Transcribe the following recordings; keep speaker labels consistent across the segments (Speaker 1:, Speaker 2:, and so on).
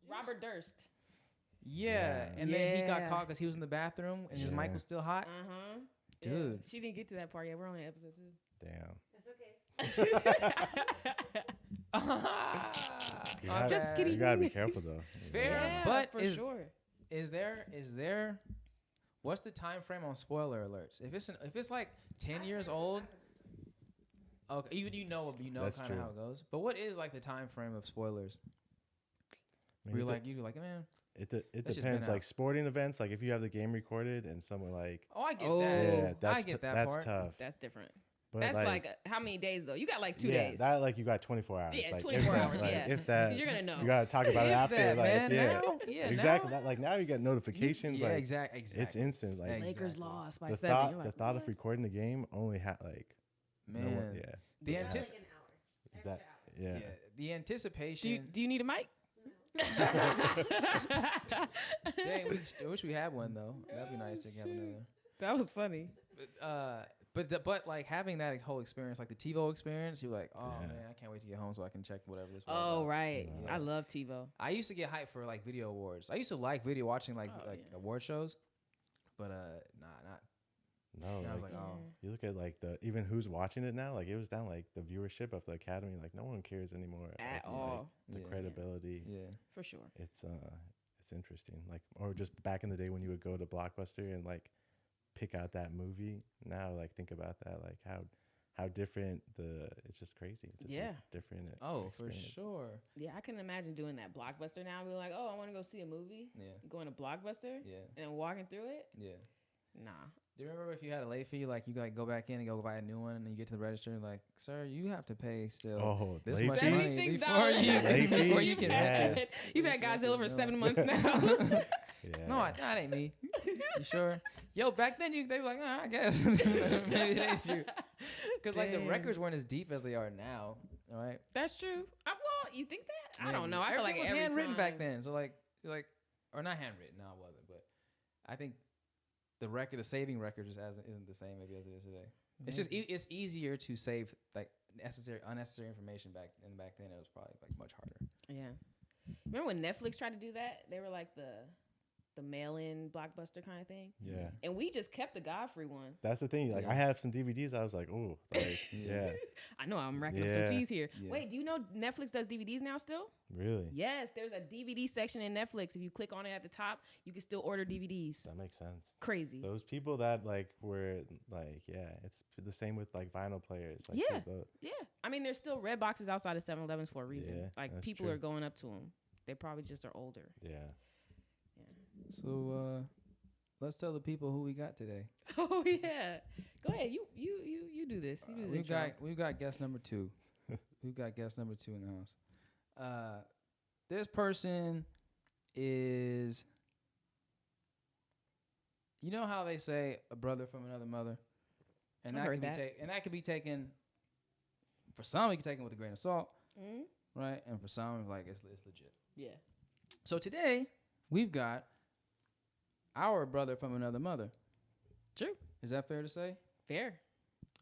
Speaker 1: Robert Durst.
Speaker 2: Yeah, and then he got caught because he was in the bathroom and his mic was still hot. Dude.
Speaker 1: Yeah. She didn't get to that part yet. We're only on episode 2.
Speaker 3: Damn.
Speaker 1: That's okay. Just kidding.
Speaker 3: You gotta be careful though.
Speaker 2: Fair,
Speaker 1: Yeah,
Speaker 2: but
Speaker 1: for sure.
Speaker 2: Is there? What's the time frame on spoiler alerts? If it's like 10 years old, okay, you know kind of how it goes. But what is like the time frame of spoilers? Where you're like, man.
Speaker 3: It depends. Like sporting events, like if you have the game recorded and someone like,
Speaker 2: I get that.
Speaker 3: Yeah,
Speaker 2: I get that part.
Speaker 3: That's tough.
Speaker 1: That's different.
Speaker 3: But
Speaker 1: that's like how many days though? You got like 2 days.
Speaker 3: Yeah, that like you got 24 hours.
Speaker 1: Yeah,
Speaker 3: like,
Speaker 1: 24 hours.
Speaker 3: Like,
Speaker 1: yeah,
Speaker 3: if that,
Speaker 1: you're gonna know.
Speaker 3: You gotta talk about it after.
Speaker 2: That,
Speaker 3: like,
Speaker 2: man,
Speaker 3: yeah,
Speaker 2: now? Yeah,
Speaker 3: exactly.
Speaker 2: now?
Speaker 3: That, like now you get notifications.
Speaker 2: Yeah,
Speaker 3: like,
Speaker 2: exactly.
Speaker 3: It's instant. Like
Speaker 1: Lakers lost by
Speaker 3: the
Speaker 1: 7.
Speaker 3: thought,
Speaker 1: You're like,
Speaker 3: the thought
Speaker 1: what?
Speaker 3: of recording the game only had like,
Speaker 2: Man,
Speaker 3: no one,
Speaker 2: the
Speaker 4: Like an hour.
Speaker 3: that, yeah.
Speaker 2: the anticipation.
Speaker 1: Do you need a mic?
Speaker 2: Dang, I wish we had one though. That'd be nice to have another.
Speaker 1: That was funny.
Speaker 2: But like having that whole experience, like the TiVo experience, you're like, oh man, I can't wait to get home so I can check whatever this was.
Speaker 1: Oh right,
Speaker 2: Yeah.
Speaker 1: I love TiVo.
Speaker 2: I used to get hyped for like video awards. I used to like watching award shows, but not.
Speaker 3: No,
Speaker 2: I was
Speaker 3: like,
Speaker 2: like, oh.
Speaker 3: you look at like even who's watching it now. Like it was down like the viewership of the Academy. Like no one cares anymore
Speaker 1: At
Speaker 3: of,
Speaker 1: all.
Speaker 3: Like, the credibility.
Speaker 2: Yeah,
Speaker 1: For sure.
Speaker 3: It's interesting. Like or just back in the day when you would go to Blockbuster and like pick out that movie. Now like think about that. Like how different it's just crazy. It's different.
Speaker 2: for sure.
Speaker 1: Yeah, I can imagine doing that Blockbuster now. Be like, oh, I want to go see a movie.
Speaker 2: Yeah.
Speaker 1: Going to Blockbuster.
Speaker 2: Yeah.
Speaker 1: And walking through it.
Speaker 2: Yeah.
Speaker 1: Nah.
Speaker 2: Do you remember if you had a late fee, like you like go back in and go buy a new one, and then you get to the register and like, sir, you have to pay still
Speaker 3: this
Speaker 2: much
Speaker 3: fee?
Speaker 2: money
Speaker 1: $76.
Speaker 2: before you can.
Speaker 3: Yes.
Speaker 1: You've had Godzilla for 7 months now.
Speaker 3: Yeah.
Speaker 2: No, that ain't me. You sure? Yo, back then they were like, I guess maybe it ain't you, because like the records weren't as deep as they are now. All right.
Speaker 1: That's true. Well, you think that? I
Speaker 2: Maybe.
Speaker 1: don't know. I feel like
Speaker 2: Everything was
Speaker 1: every
Speaker 2: handwritten
Speaker 1: time.
Speaker 2: back then. So like, or not handwritten. No, it wasn't. But I think the saving record just isn't the same maybe as it is today. Mm-hmm. It's just it's easier to save like unnecessary information back then. It was probably like much harder.
Speaker 1: Yeah. Remember when Netflix tried to do that? They were like the mail-in Blockbuster kind of thing.
Speaker 3: Yeah.
Speaker 1: And we just kept the Godfrey one.
Speaker 3: That's the thing. Like I have some DVDs. I was like, oh, like yeah.
Speaker 1: I know I'm racking up some cheese here.
Speaker 2: Yeah.
Speaker 1: Wait, do you know Netflix does DVDs now still?
Speaker 3: Really?
Speaker 1: Yes, there's a DVD section in Netflix. If you click on it at the top, you can still order DVDs.
Speaker 3: That makes sense.
Speaker 1: Crazy.
Speaker 3: Those people that like were like, it's the same with like vinyl players. Like
Speaker 1: Yeah. I mean, there's still red boxes outside of 7-Elevens for a reason.
Speaker 3: Yeah,
Speaker 1: like
Speaker 3: that's
Speaker 1: people
Speaker 3: true.
Speaker 1: are going up to them. They probably just are older.
Speaker 3: Yeah.
Speaker 2: So let's tell the people who we got today.
Speaker 1: Oh yeah. Go ahead. You do this. You do this.
Speaker 2: We've got guest number 2. We've got guest number 2 in the house. This person is, you know how they say a brother from another mother, and that could be taken. For some, you can take it with a grain of salt, right? And for some, like it's legit.
Speaker 1: Yeah.
Speaker 2: So today we've got our brother from another mother.
Speaker 1: True.
Speaker 2: Is that fair to say?
Speaker 1: Fair.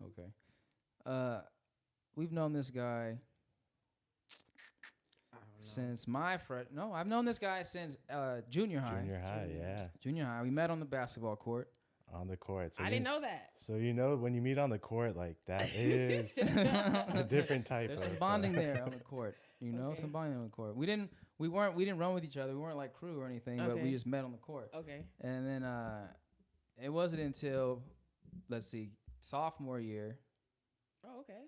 Speaker 2: Okay. We've known this guy since I've known this guy since junior high.
Speaker 3: Junior high, yeah.
Speaker 2: Junior high. We met on the basketball court.
Speaker 3: On the court. So
Speaker 1: I didn't know that.
Speaker 3: So when you meet on the court, like that is a different type.
Speaker 2: There's some bonding there on the court. You know, some bonding on the court. We didn't run with each other. We weren't like crew or anything, but we just met on the court.
Speaker 1: Okay.
Speaker 2: And then it wasn't until sophomore year.
Speaker 1: Oh, okay.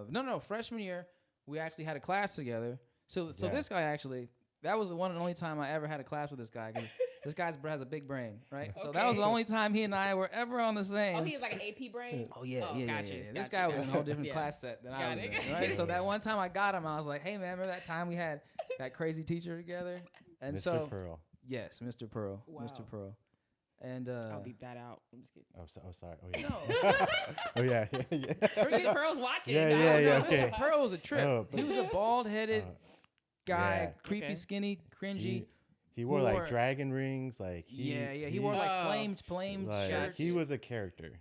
Speaker 2: No, freshman year, we actually had a class together. So this guy actually, that was the one and only time I ever had a class with this guy. 'Cause this guy has a big brain, right? So that was the only time he and I were ever on the same.
Speaker 1: Oh, he was like an AP brain?
Speaker 2: Oh, yeah.
Speaker 1: Gotcha.
Speaker 2: This guy was in a whole different class set than I was in, right? So that one time I got him, I was like, hey, man, remember that time we had that crazy teacher together? And
Speaker 3: Mr. Pearl.
Speaker 2: Yes, Mr. Pearl.
Speaker 1: Wow.
Speaker 2: Mr. Pearl. And
Speaker 1: I'll beep that out. I'm just kidding.
Speaker 3: Oh, sorry. Oh, yeah. Oh, yeah.
Speaker 1: Mr. Pearl's watching.
Speaker 3: Yeah. Okay.
Speaker 2: Mr. Pearl was a trip.
Speaker 3: Oh,
Speaker 2: he was a bald-headed guy,
Speaker 3: yeah.
Speaker 2: creepy, skinny, cringy.
Speaker 3: He wore like dragon rings, like
Speaker 2: he wore like flame
Speaker 3: like,
Speaker 2: shirts.
Speaker 3: He was a character.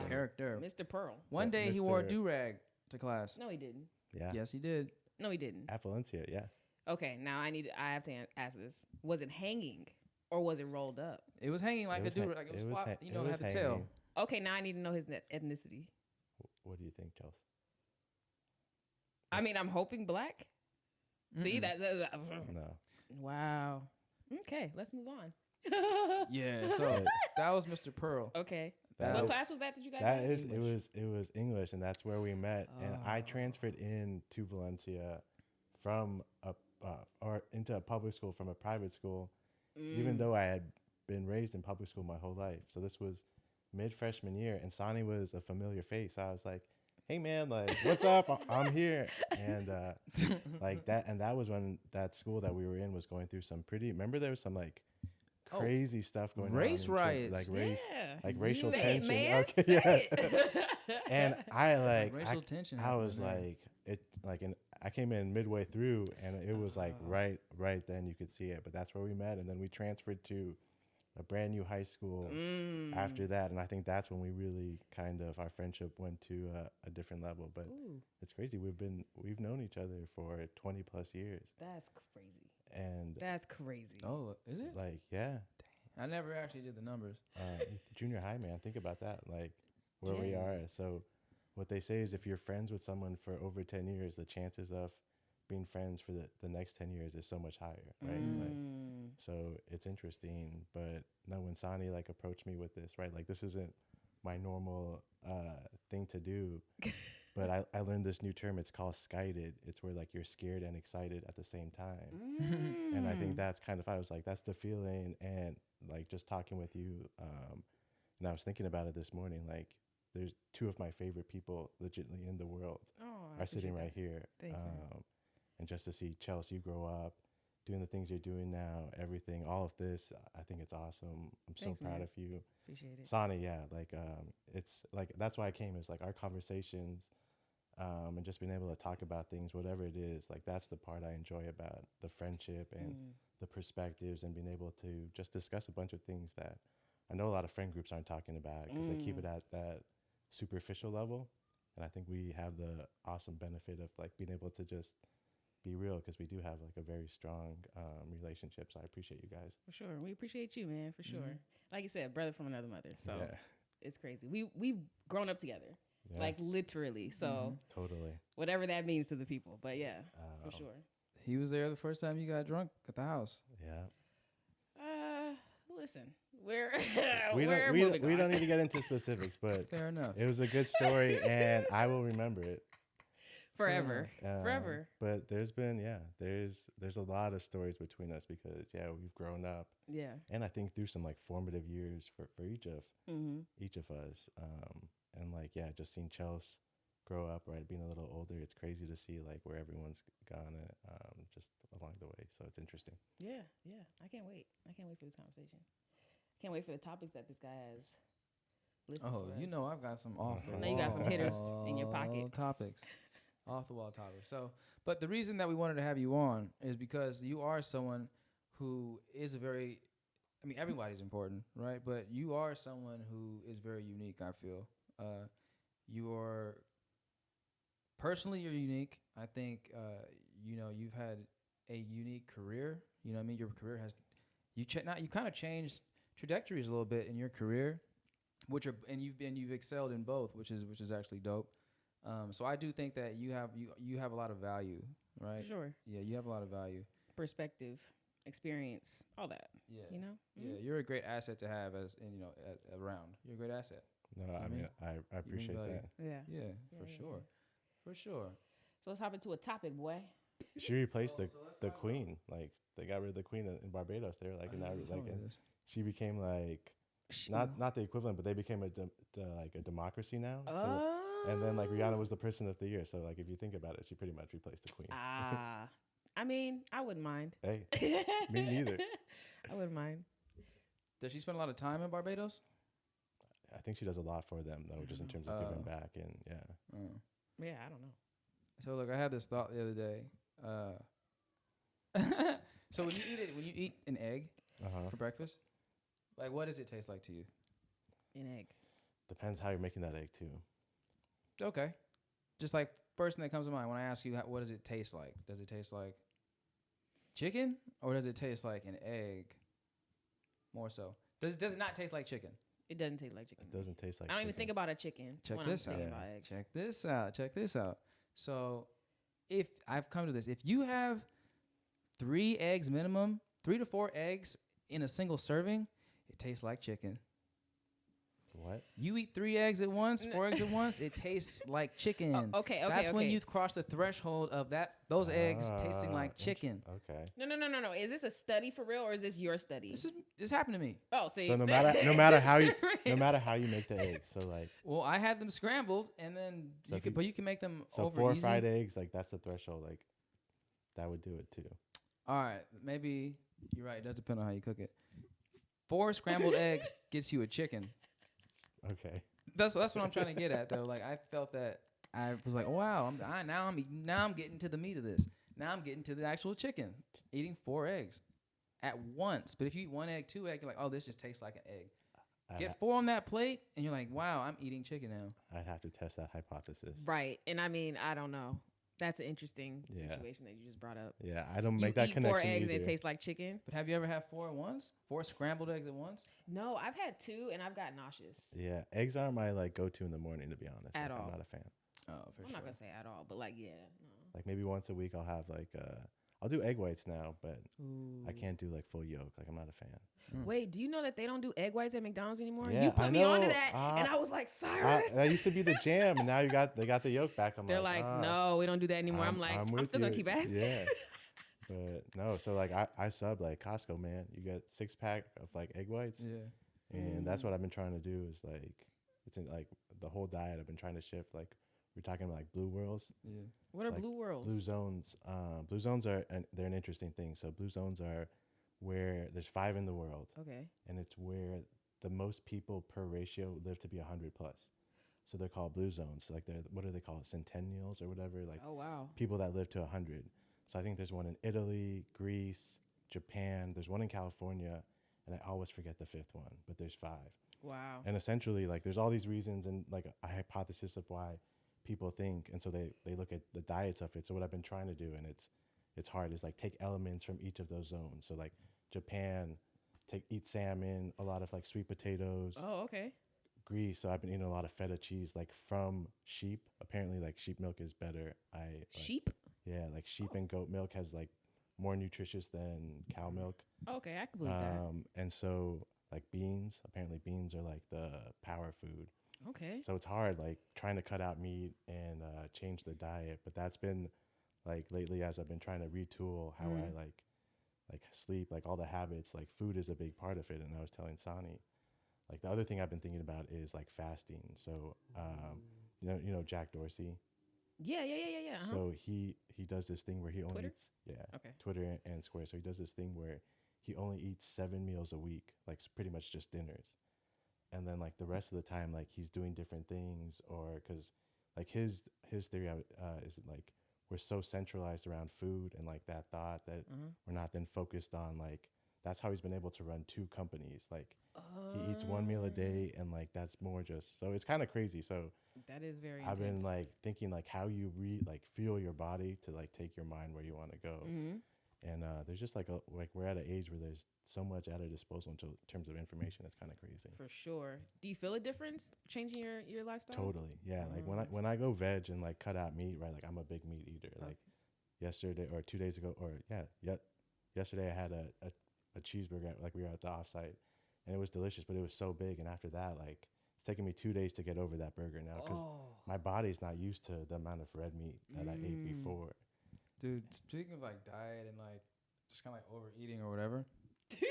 Speaker 2: Character.
Speaker 1: Mr. Pearl.
Speaker 2: One day he wore a do-rag to class.
Speaker 1: No, he didn't.
Speaker 3: Yeah.
Speaker 2: Yes, he did.
Speaker 1: No, he didn't.
Speaker 3: At Valencia, yeah.
Speaker 1: Okay, now I have to ask this. Was it hanging or was it rolled up?
Speaker 2: It was hanging like a dude. Like it was flop, you know, had the tail.
Speaker 1: Okay, now I need to know his ethnicity.
Speaker 3: What do you think, Chelsea?
Speaker 1: I mean, I'm hoping black. See that?
Speaker 3: No.
Speaker 1: Wow. Okay, let's move on.
Speaker 2: Yeah, so that was Mr. Pearl.
Speaker 1: Okay.
Speaker 3: What
Speaker 1: class was that? Did you guys?
Speaker 3: That is it was English, and that's where we met. And I transferred in to Valencia from into a public school from a private school, even though I had been raised in public school my whole life. So this was mid freshman year, and Sonny was a familiar face. So I was like, "Hey man, like, what's up? I'm here." And like that, and that was when that school that we were in was going through some pretty. Remember, there was some like crazy stuff going on.
Speaker 2: Race riots,
Speaker 3: like racial
Speaker 1: Say
Speaker 3: tension.
Speaker 1: it, man.
Speaker 3: Okay,
Speaker 1: Say
Speaker 3: yeah.
Speaker 1: it.
Speaker 3: And I
Speaker 2: racial tension.
Speaker 3: I was like, it like, and I came in midway through, and it was like right then you could see it. But that's where we met, and then we transferred to a brand new high school after that, and I think that's when we really kind of our friendship went to a different level. But it's crazy. We've known each other for 20 plus years.
Speaker 1: That's crazy.
Speaker 3: And
Speaker 1: that's crazy.
Speaker 2: Oh, is it?
Speaker 3: Like, yeah.
Speaker 2: Dang. I never actually did the numbers.
Speaker 3: Junior high, man. Think about that. Like where we are. So what they say is if you're friends with someone for over 10 years, the chances of being friends for the next 10 years is so much higher, right? Like, so it's interesting. But no, when Sonny like approached me with this, right? Like this isn't my normal thing to do. But I learned this new term. It's called skited. It's where like you're scared and excited at the same time. And I think that's kind of, I was like, that's the feeling. And like just talking with you, and I was thinking about it this morning, like there's two of my favorite people legitimately in the world are sitting right here.
Speaker 1: Thanks,
Speaker 3: and just to see Chelsea, you grow up, doing the things you're doing now, everything, all of this, I think it's awesome. I'm so proud of you.
Speaker 1: Appreciate it.
Speaker 3: Sonny, yeah, like it's like, that's why I came, is like our conversations, and just being able to talk about things, whatever it is, like that's the part I enjoy about the friendship and the perspectives, and being able to just discuss a bunch of things that I know a lot of friend groups aren't talking about because they keep it at that superficial level. And I think we have the awesome benefit of like being able to just be real, because we do have like a very strong relationship. So I appreciate you guys.
Speaker 1: For sure. We appreciate you, man, for sure. Like you said, brother from another mother. So it's crazy. We've grown up together. Yeah. Like literally. So
Speaker 3: totally.
Speaker 1: Whatever that means to the people. But yeah, for sure.
Speaker 2: He was there the first time you got drunk at the house.
Speaker 3: Yeah.
Speaker 1: Listen, we're
Speaker 3: we don't need to get into specifics, but
Speaker 2: fair enough.
Speaker 3: It was a good story, and I will remember it
Speaker 1: forever.
Speaker 3: But there's been there's a lot of stories between us, because we've grown up.
Speaker 1: Yeah.
Speaker 3: And I think through some like formative years for each of us. And like, just seeing Chelsea grow up, right, being a little older, it's crazy to see like where everyone's gone just along the way. So it's interesting.
Speaker 1: Yeah. I can't wait for this conversation. Can't wait for the topics that this guy has listed for us.
Speaker 2: You know I've got some off the wall.
Speaker 1: I know you got some hitters in your pocket.
Speaker 2: Topics. Off the wall topics. So, but the reason that we wanted to have you on is because you are someone who is everybody's important, right? But you are someone who is very unique, I feel. You're unique. I think, you've had a unique career. You know what I mean? Your career has, you kind of changed trajectories a little bit in your career, you've excelled in both, which is actually dope. So I do think that you have a lot of value, right?
Speaker 1: Sure.
Speaker 2: Yeah, you have a lot of value.
Speaker 1: Perspective, experience, all that. Yeah. You know?
Speaker 2: Yeah, you're a great asset to have around. You're a great asset.
Speaker 3: No, I mean, I appreciate that.
Speaker 1: Yeah.
Speaker 2: For sure.
Speaker 1: So let's hop into a topic, boy.
Speaker 3: She replaced the queen. Like they got rid of the queen in Barbados. They were like, and now she became like not the equivalent, but they became a democracy now. So, and then like Rihanna was the person of the year. So like if you think about it, she pretty much replaced the queen.
Speaker 1: I mean, I wouldn't mind.
Speaker 3: Hey, me neither.
Speaker 1: I wouldn't mind.
Speaker 2: Does she spend a lot of time in Barbados?
Speaker 3: I think she does a lot for them though, just in terms of giving back and
Speaker 1: Yeah, I don't know.
Speaker 2: So look, I had this thought the other day. So when you eat an egg for breakfast, like what does it taste like to you?
Speaker 1: An egg.
Speaker 3: Depends how you're making that egg too.
Speaker 2: Okay. Just like first thing that comes to mind when I ask you what does it taste like? Does it taste like chicken or does it taste like an egg? More so. Does it not taste like chicken?
Speaker 1: It doesn't taste like chicken.
Speaker 3: It doesn't taste like
Speaker 1: I don't
Speaker 3: chicken.
Speaker 1: even think about a chicken.
Speaker 2: Check this out. Check this out. So if I've come to this, if you have 3 eggs minimum, 3 to 4 eggs in a single serving, it tastes like chicken.
Speaker 3: What?
Speaker 2: You eat 3 eggs at once, 4 eggs at once, it tastes like chicken.
Speaker 1: Okay.
Speaker 2: That's when you cross the threshold of those eggs tasting like chicken.
Speaker 3: Okay.
Speaker 1: No. Is this a study for real or is this your study?
Speaker 2: This happened to me.
Speaker 1: Oh, see.
Speaker 3: So no matter how you make the eggs, so like.
Speaker 2: Well, I had them scrambled, and then you can make them
Speaker 3: so
Speaker 2: over
Speaker 3: 4
Speaker 2: easy.
Speaker 3: fried eggs, like that's the threshold. Like that would do it too.
Speaker 2: All right, maybe you're right. It does depend on how you cook it. 4 scrambled eggs gets you a chicken.
Speaker 3: Okay.
Speaker 2: That's what I'm trying to get at though. Like I felt that I was like, oh, wow, now I'm getting to the meat of this. Now I'm getting to the actual chicken. Eating 4 eggs at once. But if you eat 1 egg, 2 egg, you're like, oh, this just tastes like an egg. Get 4 on that plate, and you're like, wow, I'm eating chicken now.
Speaker 3: I'd have to test that hypothesis.
Speaker 1: Right, and I mean, I don't know. That's an interesting situation that you just brought up.
Speaker 3: Yeah, I don't make that connection. You eat 4 eggs
Speaker 1: and it tastes like chicken.
Speaker 2: But have you ever had 4 at once? 4 scrambled eggs at once?
Speaker 1: No, I've had 2 and I've got nauseous.
Speaker 3: Yeah, eggs aren't my like go-to in the morning, to be honest.
Speaker 1: At all.
Speaker 3: I'm not a fan.
Speaker 2: Oh, for sure.
Speaker 1: I'm not gonna say at all, but like, yeah. No.
Speaker 3: Like maybe once a week I'll have like I'll do egg whites now, but
Speaker 1: Ooh.
Speaker 3: I can't do like full yolk. Like I'm not a fan.
Speaker 1: Wait, do you know that they don't do egg whites at McDonald's anymore?
Speaker 3: Yeah,
Speaker 1: you put me onto that, and I was like, CYRUS.
Speaker 3: That used to be the jam, and now they got the yolk back.
Speaker 1: They're like, no, we don't do that anymore. I'm like, I'm still gonna keep asking.
Speaker 3: Yeah, but no. So like I sub like Costco, man. You get 6-pack of like egg whites.
Speaker 2: Yeah,
Speaker 3: and that's what I've been trying to do. Is like it's in like the whole diet. I've been trying to shift. Like we're talking about like blue worlds.
Speaker 2: Yeah.
Speaker 1: What are
Speaker 3: like
Speaker 1: blue worlds?
Speaker 3: Blue zones. Blue zones are they're an interesting thing. So blue zones are where there's 5 in the world.
Speaker 1: Okay.
Speaker 3: And it's where the most people per ratio live to be 100 plus. So they're called blue zones. So like what do they call it? Centennials or whatever. Like
Speaker 1: oh wow.
Speaker 3: People that live to 100. So I think there's one in Italy, Greece, Japan. There's one in California, and I always forget the 5th one. But there's 5.
Speaker 1: Wow.
Speaker 3: And essentially, like there's all these reasons and like a hypothesis of why people think, and so they look at the diets of it. So what I've been trying to do, and it's hard, is like take elements from each of those zones. So like Japan, eat salmon, a lot of like sweet potatoes.
Speaker 1: Oh, okay.
Speaker 3: Greece, so I've been eating a lot of feta cheese, like from sheep. Apparently, like sheep milk is better.
Speaker 1: Sheep?
Speaker 3: Yeah, like sheep and goat milk has like more nutritious than cow milk.
Speaker 1: Okay, I can believe that.
Speaker 3: And so like beans, apparently beans are like the power food.
Speaker 1: Okay.
Speaker 3: So it's hard, like trying to cut out meat and change the diet. But that's been like lately, as I've been trying to retool how I like sleep, like all the habits. Like food is a big part of it. And I was telling Sani, like the other thing I've been thinking about is like fasting. So you know Jack Dorsey.
Speaker 1: Yeah. Uh-huh.
Speaker 3: So he does this thing where he only
Speaker 1: Twitter?
Speaker 3: eats Twitter and Square. So he does this thing where he only eats 7 meals a week, like pretty much just dinners. And then like the rest of the time, like he's doing different things, or because like his theory is like we're so centralized around food and like that thought that we're not then focused on like that's how he's been able to run 2 companies. Like he eats 1 meal a day, and like that's more just so it's kind of crazy. So
Speaker 1: that is very.
Speaker 3: I've
Speaker 1: intense.
Speaker 3: been like thinking like how you feel your body to like take your mind where you want to go. And there's just like we're at an age where there's so much at our disposal in terms of information. It's kind of crazy.
Speaker 1: For sure. Do you feel a difference changing your lifestyle?
Speaker 3: Totally. Yeah. Like when I go veg and like cut out meat, right? Like I'm a big meat eater. Like yesterday or 2 days ago, or yesterday I had a cheeseburger. Like we were at the offsite, and it was delicious, but it was so big. And after that, like it's taken me 2 days to get over that burger now because my body's not used to the amount of red meat that I ate before.
Speaker 2: Dude, speaking of like diet and like just kind of like overeating or whatever,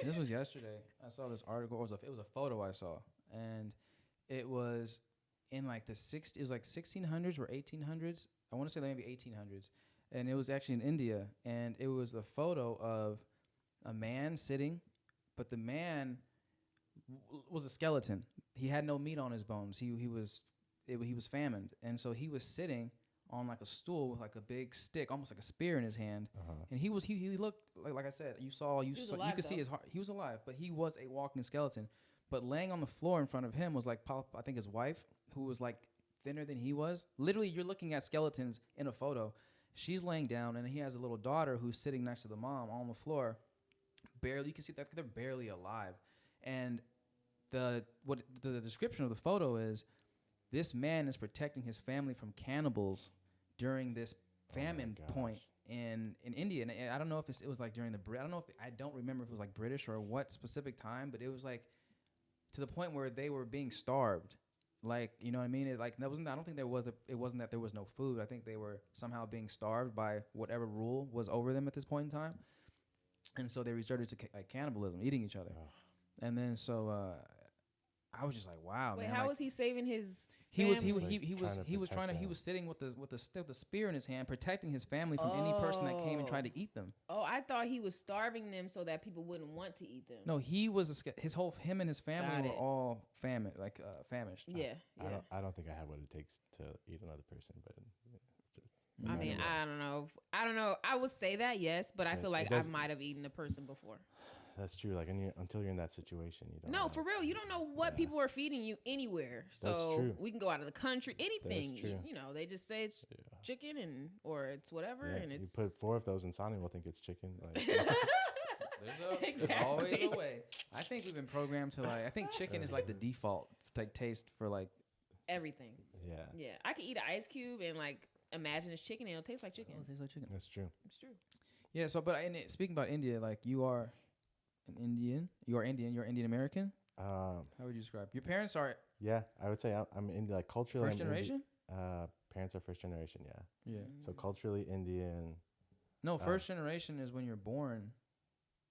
Speaker 2: this was yesterday. I saw this article. It was a photo I saw, and it was in like it was like 1600s or 1800s. I want to say maybe 1800s, and it was actually in India, and it was a photo of a man sitting, but the man was a skeleton. He had no meat on his bones. He was famined, and so he was sitting on like a stool with like a big stick, almost like a spear in his hand, and he looked like I said, you could see his heart. He was alive, but he was a walking skeleton. But laying on the floor in front of him was like I think his wife, who was like thinner than he was. Literally, you're looking at skeletons in a photo. She's laying down, and he has a little daughter who's sitting next to the mom on the floor. Barely, you can see that they're barely alive. And the description of the photo is, this man is protecting his family from cannibals during this famine point in India. And I don't know if it was like during I don't remember if it was like British or what specific time, but it was like to the point where they were being starved. Like, you know what I mean? I don't think it wasn't that there was no food. I think they were somehow being starved by whatever rule was over them at this point in time. And so they resorted to cannibalism, eating each other. And then I was just like, wow,
Speaker 1: Wait,
Speaker 2: man.
Speaker 1: how
Speaker 2: like,
Speaker 1: was he saving his
Speaker 2: he
Speaker 1: family?
Speaker 2: he was sitting with the spear in his hand, protecting his family from any person that came and tried to eat them.
Speaker 1: Oh, I thought he was starving them so that people wouldn't want to eat them.
Speaker 2: No, he was him and his family were all famished.
Speaker 1: Yeah.
Speaker 3: I don't think I have what it takes to eat another person, but
Speaker 1: I mean, I don't know. I would say that, yes, but I feel like I might have eaten a person before.
Speaker 3: That's true. Like, until you're in that situation, you don't.
Speaker 1: No, for real, you don't know what people are feeding you anywhere. So
Speaker 3: That's true.
Speaker 1: We can go out of the country, anything.
Speaker 3: That's true.
Speaker 1: You know, they just say it's chicken or it's whatever, and it's.
Speaker 3: You put 4 of those in Sonny, we'll think it's chicken. Like,
Speaker 2: there's always a way. I think we've been programmed to I think chicken is like the default taste for like
Speaker 1: everything.
Speaker 3: Yeah.
Speaker 1: Yeah, I could eat an ice cube and imagine it's chicken and it'll taste like chicken.
Speaker 2: Oh, it tastes like chicken.
Speaker 3: That's true.
Speaker 1: It's true.
Speaker 2: Yeah. So, but speaking about India, like you are an Indian. You are Indian. You're Indian American. How would you describe? Your parents are.
Speaker 3: Yeah, I would say I'm Indian, like culturally.
Speaker 2: First generation.
Speaker 3: Parents are first generation. Yeah.
Speaker 2: Yeah.
Speaker 3: So culturally Indian.
Speaker 2: No, first generation is when you're born.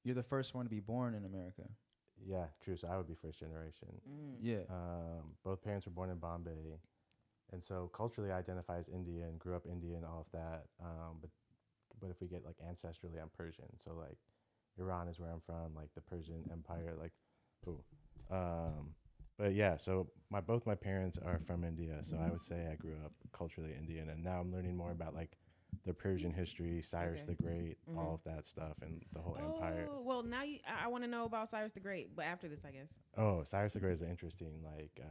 Speaker 2: You're the first one to be born in America.
Speaker 3: Yeah, true. So I would be first generation.
Speaker 2: Yeah.
Speaker 3: Both parents were born in Bombay, and so culturally I identify as Indian. Grew up Indian, all of that. But if we get like ancestrally, I'm Persian. So like Iran is where I'm from, like the Persian Empire, like, but yeah, so both my parents are from India, so I would say I grew up culturally Indian, and now I'm learning more about like the Persian history, Cyrus the Great, all of that stuff, and the whole empire.
Speaker 1: Well, now I want to know about Cyrus the Great, but after this, I guess.
Speaker 3: Oh, Cyrus the Great is interesting. Like,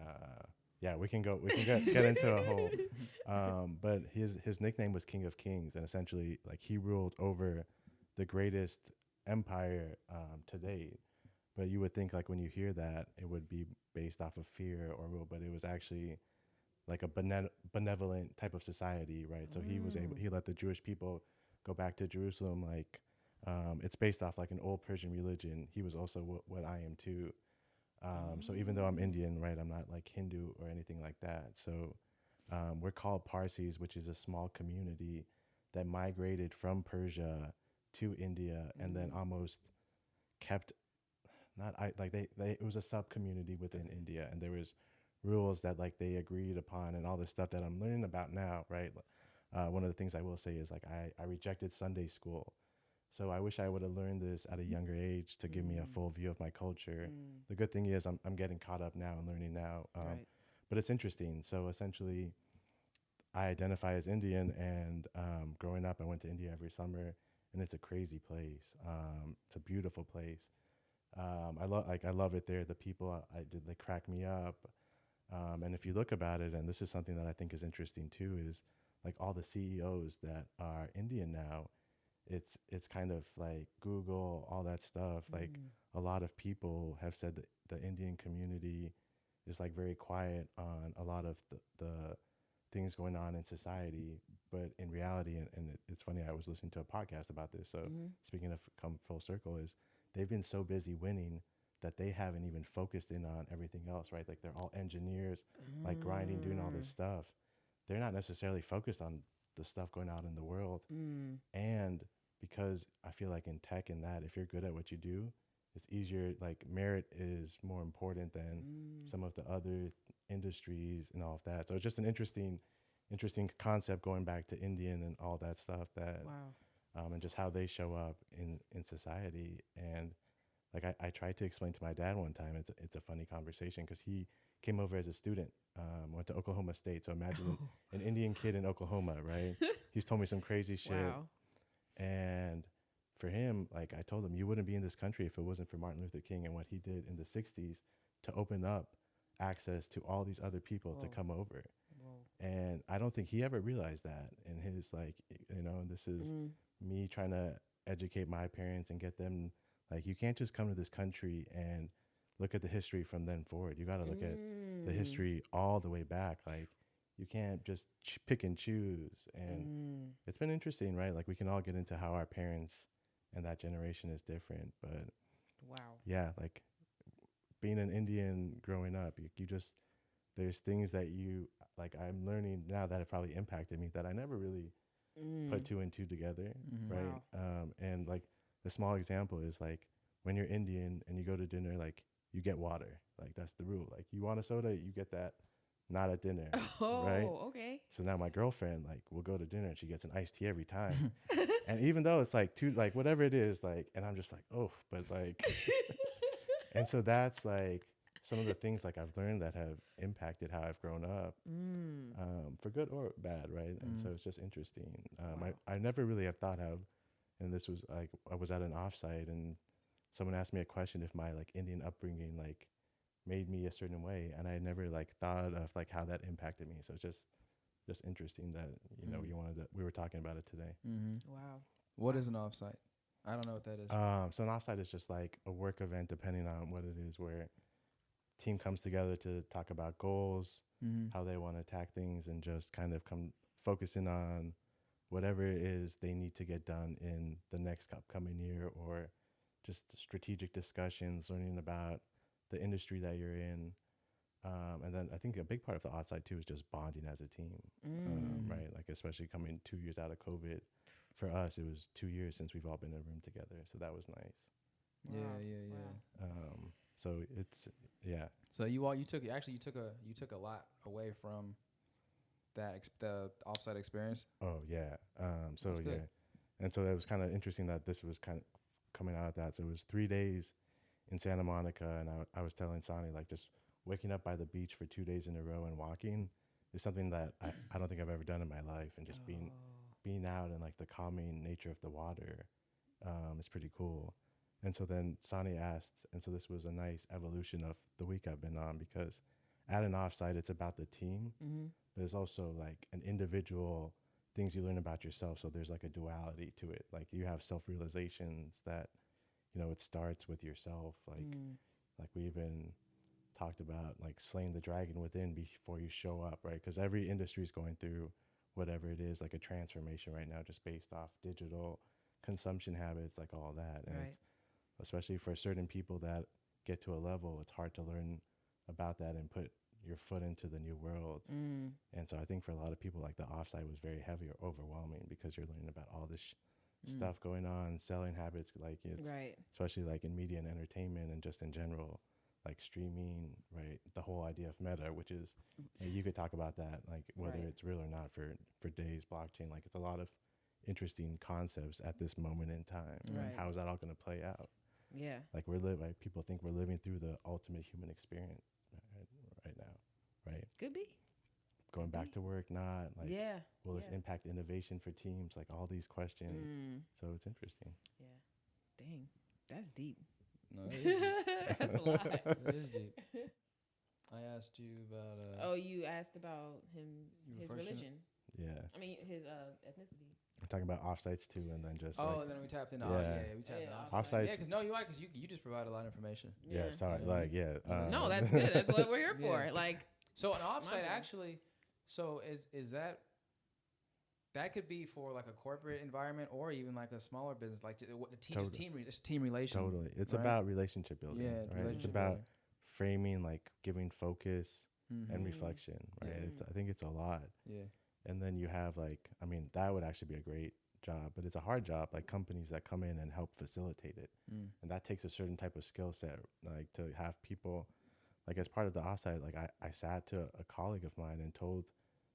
Speaker 3: yeah, we can get into a whole. But his nickname was King of Kings, and essentially, like, he ruled over the greatest empire to date. But you would think, like, when you hear that, it would be based off of fear or rule, but it was actually like a benevolent type of society, right? So he let the Jewish people go back to Jerusalem. Like, it's based off like an old Persian religion. He was also what I am too. So even though I'm Indian, right, I'm not like Hindu or anything like that. So we're called Parsis, which is a small community that migrated from Persia to India and then almost kept it was a sub community within India, and there was rules that like they agreed upon and all this stuff that I'm learning about now, right? One of the things I will say is like I rejected Sunday school. So I wish I would have learned this at a younger age to give me a full view of my culture. The good thing is I'm getting caught up now and learning now. But it's interesting. So essentially I identify as Indian, and growing up I went to India every summer, and it's a crazy place. It's a beautiful place. I love it there. The people they crack me up. And if you look about it, and this is something that I think is interesting too, is like all the CEOs that are Indian now, it's kind of like Google, all that stuff. Like a lot of people have said that the Indian community is like very quiet on a lot of the things going on in society. But in reality, and it's funny, I was listening to a podcast about this. So speaking of come full circle, is they've been so busy winning that they haven't even focused in on everything else, right? Like they're all engineers, like grinding, doing all this stuff. They're not necessarily focused on the stuff going on in the world. And because I feel like in tech and that, if you're good at what you do, it's easier, like merit is more important than some of the other industries and all of that. So it's just an interesting concept going back to Indian and all that stuff that, and just how they show up in society. And like I tried to explain to my dad one time, it's a funny conversation because he came over as a student, went to Oklahoma State. So imagine an Indian kid in Oklahoma, right? He's told me some crazy shit.
Speaker 1: Wow.
Speaker 3: And for him, like I told him, you wouldn't be in this country if it wasn't for Martin Luther King and what he did in the 60s to open up access to all these other people to come over. And I don't think he ever realized that in his, like, you know, and this is me trying to educate my parents and get them, like, you can't just come to this country and look at the history from then forward. You got to look at the history all the way back. Like, you can't just pick and choose. And it's been interesting, right? Like, we can all get into how our parents and that generation is different. But yeah, like being an Indian growing up, you just, there's things that you, like, I'm learning now that have probably impacted me that I never really put two and two together, right? Wow. And like the small example is like when you're Indian and you go to dinner, like you get water, like that's the rule. Like you want a soda, you get that, not at dinner, right?
Speaker 1: Okay.
Speaker 3: So now my girlfriend, like, will go to dinner and she gets an iced tea every time, and even though it's like two, like whatever it is, like, and I'm just like, oh, but like, and so that's like some of the things like I've learned that have impacted how I've grown up, for good or bad, right? And so it's just interesting. I never really have thought of, and this was like, I was at an offsite and someone asked me a question if my like Indian upbringing like made me a certain way, and I never like thought of like how that impacted me. So it's just interesting that, you know, we were talking about it today.
Speaker 1: Wow.
Speaker 2: What is an offsite? I don't know what that is.
Speaker 3: So an offsite is just like a work event, depending on what it is, where team comes together to talk about goals, how they want to attack things, and just kind of focusing on whatever it is they need to get done in the next upcoming year, or just strategic discussions, learning about the industry that you're in. And then I think a big part of the offsite too is just bonding as a team, right? Like especially coming 2 years out of COVID. For us, it was 2 years since we've all been in a room together, so that was nice.
Speaker 2: Wow. Yeah.
Speaker 3: So it's, yeah.
Speaker 2: So you took a lot away from the offsite experience.
Speaker 3: Oh yeah. So yeah, and so it was kind of interesting that this was kind of coming out of that. So it was 3 days in Santa Monica, and I was telling Sonny, like, just waking up by the beach for 2 days in a row and walking is something that I don't think I've ever done in my life, and just being out in like the calming nature of the water is pretty cool. And so then Sonny asked, and so this was a nice evolution of the week I've been on, because at an offsite, it's about the team, but it's also like an individual things you learn about yourself. So there's like a duality to it. Like you have self-realizations that, you know, it starts with yourself. Like we even talked about like slaying the dragon within before you show up, right? Because every industry is going through whatever it is, like a transformation right now, just based off digital consumption habits, like all that. And it's, especially for certain people that get to a level, it's hard to learn about that and put your foot into the new world. And so I think for a lot of people, like the offsite was very heavy or overwhelming, because you're learning about all this stuff going on, selling habits, like it's especially like in media and entertainment, and just in general, like streaming, right? The whole idea of meta, which is, you could talk about that, like whether it's real or not, for days, blockchain, like it's a lot of interesting concepts at this moment in time. How is that all going to play out?
Speaker 1: Yeah.
Speaker 3: Like like people think we're living through the ultimate human experience right now, right?
Speaker 1: Could be.
Speaker 3: Going back to work, not like, will this impact innovation for teams? Like all these questions. So it's interesting.
Speaker 1: Yeah. Dang. That's deep.
Speaker 2: No, it is deep.
Speaker 1: That's a lot.
Speaker 2: It is deep. I asked you about.
Speaker 1: You asked about his religion.
Speaker 3: Yeah.
Speaker 1: I mean, his ethnicity.
Speaker 3: We're talking about offsites too, and then just
Speaker 2: and then we tapped into we tapped into
Speaker 3: offsites.
Speaker 2: Yeah, because you just provide a lot of information.
Speaker 3: Yeah, sorry,
Speaker 1: no, that's good. That's what we're here for. Like,
Speaker 2: so an offsite actually, so is that could be for like a corporate environment or even like a smaller business, like the team, it's team relation.
Speaker 3: Totally, it's about relationship building. Yeah, right. Relationship it's about framing, like giving focus and reflection. Right. I think it's a lot. Yeah. And then you have like, I mean, that would actually be a great job, but it's a hard job, like companies that come in and help facilitate it. And that takes a certain type of skill set, like to have people, like as part of the offsite, like I sat to a colleague of mine and told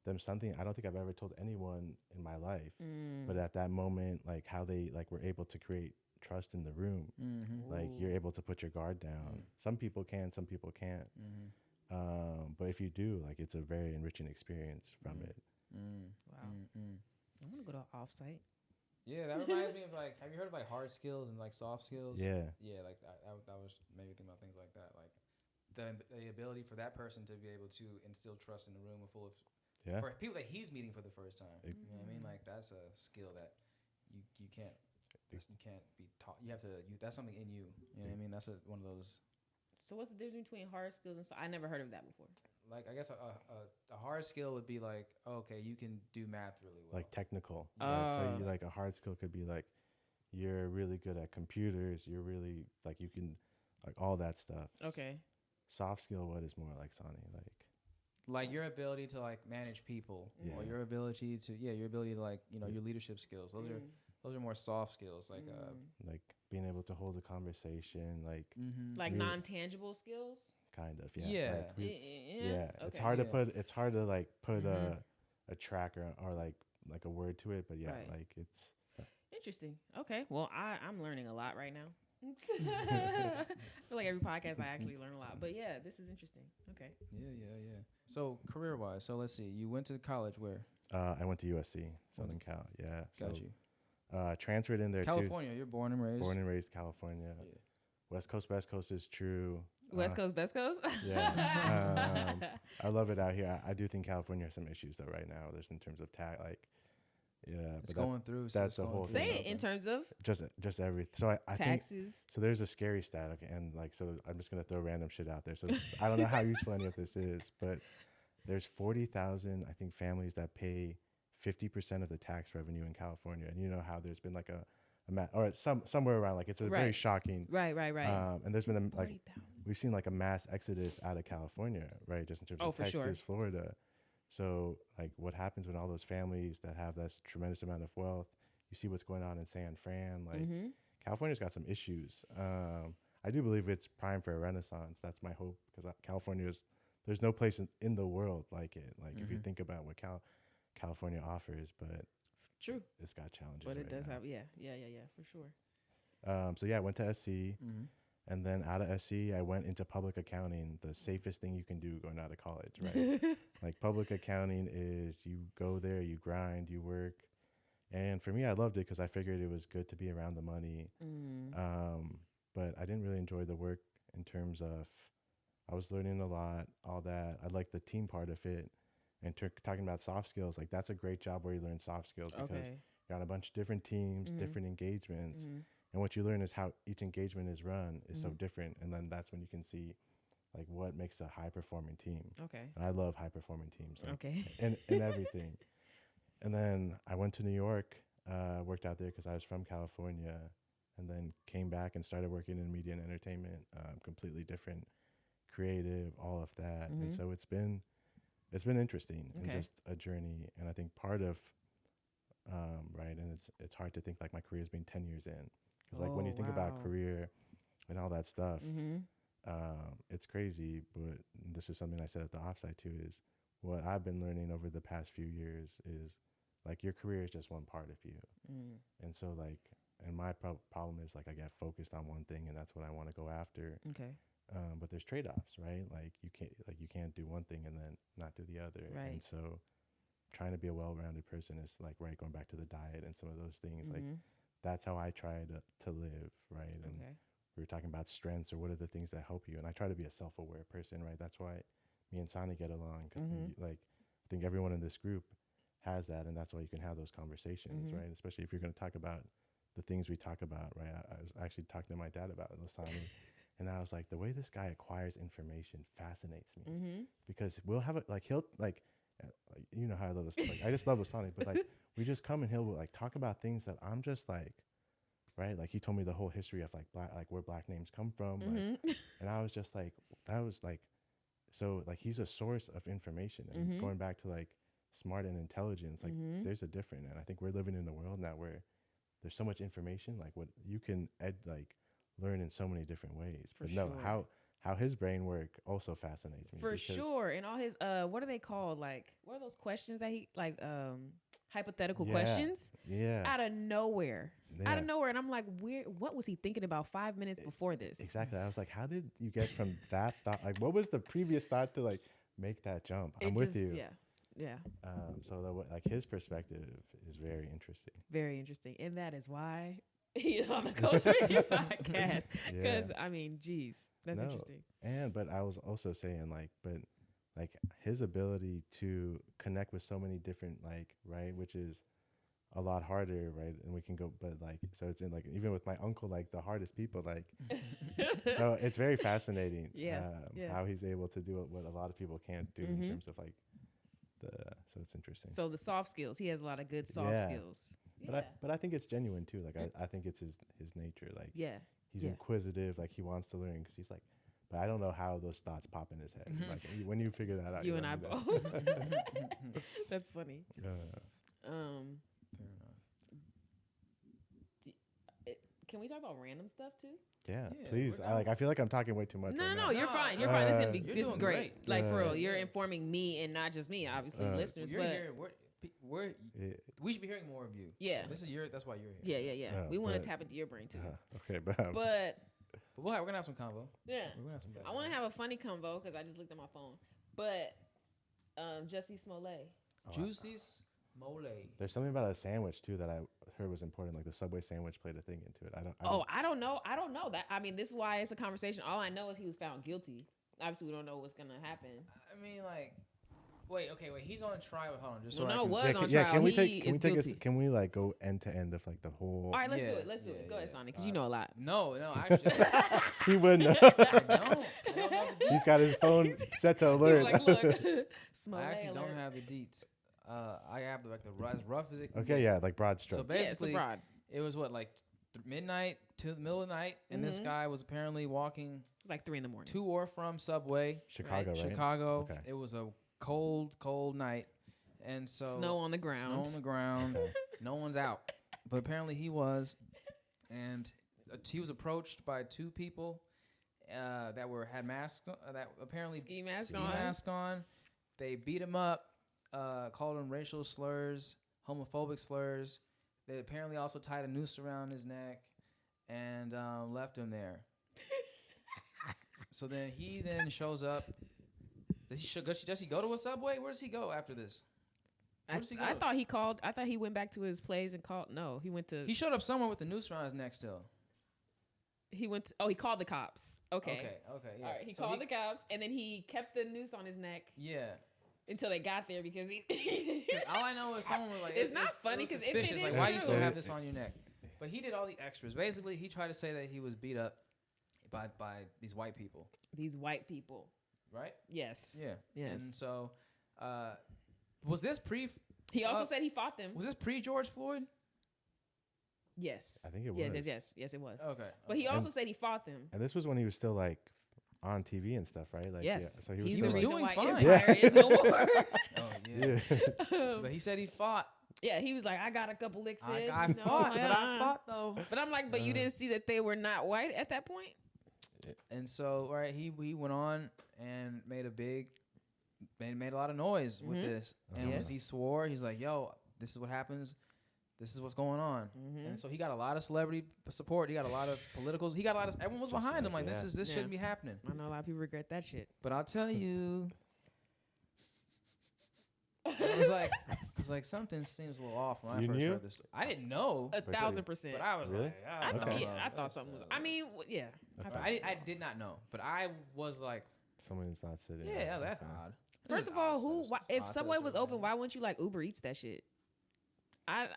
Speaker 3: them something I don't think I've ever told anyone in my life. But at that moment, like how they like were able to create trust in the room. Like you're able to put your guard down. Some people can, some people can't. But if you do, like it's a very enriching experience from it.
Speaker 1: Wow. I want to go to an offsite.
Speaker 2: Yeah, that reminds me of like, have you heard of like hard skills and like soft skills?
Speaker 3: Yeah.
Speaker 2: Yeah, like that was maybe thinking about things like that. Like the ability for that person to be able to instill trust in the room full of
Speaker 3: Yeah.
Speaker 2: For people that he's meeting for the first time. You know what I mean? Like that's a skill that you can't be taught. You have to. That's something in you. You know what I mean? That's one of those.
Speaker 1: So what's the difference between hard skills and I never heard of that before.
Speaker 2: Like I guess a hard skill would be like, okay, you can do math really well.
Speaker 3: Like technical. So you like a hard skill could be like you're really good at computers. You're really like you can like all that stuff.
Speaker 1: Okay.
Speaker 3: Soft skill, what is more like Sonny?
Speaker 2: Like your ability to like manage people, or your ability to like your leadership skills. Those are more soft skills, like
Speaker 3: being able to hold a conversation, like
Speaker 1: like really non-tangible skills.
Speaker 3: Kind of,
Speaker 2: yeah.
Speaker 3: Okay. It's hard to put. It's hard to like put a tracker or like a word to it, but like it's
Speaker 1: interesting. Okay, well I'm learning a lot right now. I feel like every podcast I actually learn a lot, but yeah, this is interesting. Okay.
Speaker 2: Yeah. So career-wise, so let's see. You went to college where?
Speaker 3: I went to USC, Southern Cal. Yeah.
Speaker 2: Got you.
Speaker 3: Transferred in there
Speaker 2: California.
Speaker 3: too.
Speaker 2: You're born and raised.
Speaker 3: Born and raised California. Yeah. West Coast, Best Coast is true.
Speaker 1: West Coast, Best Coast.
Speaker 3: Yeah. I love it out here. I do think California has some issues though right now. There's in terms of tax, like. Yeah,
Speaker 2: it's going through.
Speaker 3: That's the whole thing.
Speaker 1: Say it in terms of
Speaker 3: just everything. So I
Speaker 1: taxes.
Speaker 3: Think, so there's a scary stat, okay, and like so I'm just gonna throw random shit out there. So I don't know how useful any of this is, but there's 40,000 I think families that pay 50% of the tax revenue in California, and you know how there's been like or somewhere around like it's a very shocking.
Speaker 1: Right.
Speaker 3: And there's been we've seen like a mass exodus out of California, right? Just in terms of Texas, Florida. So, like, what happens when all those families that have this tremendous amount of wealth, you see what's going on in San Fran. Like, California's got some issues. I do believe it's prime for a renaissance. That's my hope, because there's no place in the world like it. Like, if you think about what California offers, but
Speaker 1: true,
Speaker 3: it's got challenges.
Speaker 1: But it does
Speaker 3: now.
Speaker 1: have, for sure.
Speaker 3: So, I went to SC. And then out of SC, I went into public accounting, the safest thing you can do going out of college, right? Like public accounting is you go there, you grind, you work. And for me, I loved it because I figured it was good to be around the money. But I didn't really enjoy the work in terms of I was learning a lot, all that. I liked the team part of it. And talking about soft skills, like that's a great job where you learn soft skills because you're on a bunch of different teams, different engagements. And what you learn is how each engagement is run is so different. And then that's when you can see like what makes a high performing team.
Speaker 1: Okay.
Speaker 3: And I love high performing teams. Like, in everything. And then I went to New York, worked out there because I was from California, and then came back and started working in media and entertainment, completely different, creative, all of that. And so it's been interesting and just a journey. And I think part of, right. And it's hard to think like my career's been 10 years in. Because like when you think about career and all that stuff, it's crazy. But this is something I said at the offsite too, is what I've been learning over the past few years is like your career is just one part of you. And so like, and my problem is like I get focused on one thing and that's what I want to go after.
Speaker 1: Okay.
Speaker 3: But there's trade-offs, right? Like you can't do one thing and then not do the other.
Speaker 1: Right.
Speaker 3: And so trying to be a well-rounded person is like, right, going back to the diet and some of those things, like that's how I try to live, right? And we were talking about strengths or what are the things that help you. And I try to be a self-aware person, right? That's why me and Sonny get along. Because like, I think everyone in this group has that. And that's why you can have those conversations, right? Especially if you're going to talk about the things we talk about, right? I was actually talking to my dad about Sonny. And I was like, the way this guy acquires information fascinates me. Because we'll have it, like, he'll, like, you know how I love this. Like, I just love Sonny. But, like, we just come and he'll, like, talk about things that I'm just, like, right? Like, he told me the whole history of, like, where black names come from. Like, and I was just, like, that was, like, so, like, he's a source of information. And going back to, like, smart and intelligence, like, there's a difference. And I think we're living in a world now where there's so much information. Like, what you can, learn in so many different ways. But no, how his brain work also fascinates me.
Speaker 1: For sure. And all his what are they called? Like, what are those questions that he like hypothetical questions?
Speaker 3: Yeah.
Speaker 1: Out of nowhere. Yeah. Out of nowhere. And I'm like, what was he thinking about 5 minutes before this?
Speaker 3: Exactly. I was like, how did you get from that thought? Like, what was the previous thought to like make that jump? I'm with you.
Speaker 1: Yeah.
Speaker 3: So like his perspective is very interesting.
Speaker 1: Very interesting. And that is why he's on the Coach Review podcast. Because I mean, geez, that's interesting.
Speaker 3: But I was also saying like, but like his ability to connect with so many different, like, right, which is a lot harder, right? And we can go, but like, so it's in like, even with my uncle, like the hardest people, like, so it's very fascinating, how he's able to do what a lot of people can't do in terms of like so it's interesting.
Speaker 1: So the soft skills, he has a lot of good soft skills.
Speaker 3: But I think it's genuine too. Like I think it's his nature. Like he's inquisitive. Like he wants to learn because he's like, but I don't know how those thoughts pop in his head. Like when you figure that out,
Speaker 1: you and I both. That's funny.
Speaker 2: Fair enough.
Speaker 1: Can we talk about random stuff too?
Speaker 3: Yeah, please. I feel like I'm talking way too much.
Speaker 1: No, you're fine. You're fine. This is great. Like for real, you're
Speaker 3: yeah.
Speaker 1: informing me and not just me, obviously, listeners.
Speaker 2: You're
Speaker 1: but
Speaker 2: here. We should be hearing more of you.
Speaker 1: Yeah,
Speaker 2: that's why you're here.
Speaker 1: Yeah. We want to tap into your brain too.
Speaker 3: Okay, but
Speaker 2: we're gonna have some convo.
Speaker 1: Yeah,
Speaker 2: we're gonna have some.
Speaker 1: I want to have a funny convo because I just looked at my phone. But Jussie Smollett.
Speaker 2: Jussie Smollett.
Speaker 3: There's something about a sandwich too that I heard was important. Like the Subway sandwich played a thing into it.
Speaker 1: I don't know that. I mean, this is why it's a conversation. All I know is he was found guilty. Obviously, we don't know what's gonna happen.
Speaker 2: I mean, like, wait. He's on trial. Hold on, just so
Speaker 1: on trial.
Speaker 3: Can we like go end to end of like the whole?
Speaker 1: All right, let's do it. Let's do it. Go ahead, Sonny, because you know a lot.
Speaker 2: No, actually,
Speaker 3: he wouldn't know.
Speaker 2: I don't
Speaker 3: He's got his phone set to alert.
Speaker 1: He's like, look,
Speaker 2: I actually don't have the deets. I have like as rough as it can
Speaker 3: Okay,
Speaker 2: be.
Speaker 3: yeah, like broad strokes.
Speaker 2: So basically,
Speaker 1: it's
Speaker 2: it was what, like midnight to the middle of the night, and this guy was apparently walking.
Speaker 1: It's like 3 a.m.
Speaker 2: to or from Subway,
Speaker 3: Chicago, right?
Speaker 2: Chicago.
Speaker 3: Okay.
Speaker 2: It was a cold night, and so
Speaker 1: snow on the ground.
Speaker 2: Okay. No one's out, but apparently he was, and he was approached by 2 people that had masks that apparently
Speaker 1: ski mask
Speaker 2: on. They beat him up. Called him racial slurs, homophobic slurs. They apparently also tied a noose around his neck and left him there. So then he shows up. Does he go to a Subway? Where does he go after this?
Speaker 1: I thought he called. I thought he went back to his place and called. No, he went to.
Speaker 2: He showed up somewhere with the noose around his neck still.
Speaker 1: He went. He called the cops. Okay.
Speaker 2: Yeah.
Speaker 1: All right. He called the cops and then he kept the noose on his neck.
Speaker 2: Yeah.
Speaker 1: Until they got there because he.
Speaker 2: All I know is someone was like,
Speaker 1: it's not funny because if it is
Speaker 2: like, why do you still have this on your neck? But he did all the extras. Basically, he tried to say that he was beat up by these white people.
Speaker 1: These white people.
Speaker 2: Right?
Speaker 1: Yes.
Speaker 2: Yeah.
Speaker 1: Yes.
Speaker 2: And so, was this pre?
Speaker 1: He also said he fought them.
Speaker 2: Was this pre George Floyd?
Speaker 1: Yes.
Speaker 3: I think it was.
Speaker 1: Yes, it was.
Speaker 2: Okay.
Speaker 1: But he also said he fought them.
Speaker 3: And this was when he was still like on TV and stuff, right? Like,
Speaker 1: yes.
Speaker 3: Yeah, so
Speaker 2: he was doing fine.
Speaker 1: Empire is no more.
Speaker 2: Oh yeah. But he said he fought.
Speaker 1: Yeah, he was like, I got a couple licks in.
Speaker 2: I fought though.
Speaker 1: But I'm like, but you didn't see that they were not white at that point?
Speaker 2: And so, right, he went on and made a lot of noise with this. And he swore, he's like, yo, this is what happens. This is what's going on. And so he got a lot of celebrity support. He got a lot of politicals. Everyone was behind him. Like, this shouldn't be happening.
Speaker 1: I know a lot of people regret that shit.
Speaker 2: But I'll tell you, it was like something seems a little off when I first heard this. I didn't know.
Speaker 1: 1,000%.
Speaker 2: But I was like,
Speaker 1: I thought something was. I mean, yeah.
Speaker 2: I did not know. But I was like,
Speaker 3: someone's not sitting.
Speaker 2: Yeah, that's odd.
Speaker 1: First of all, if Subway was open, why wouldn't you like Uber Eats that shit?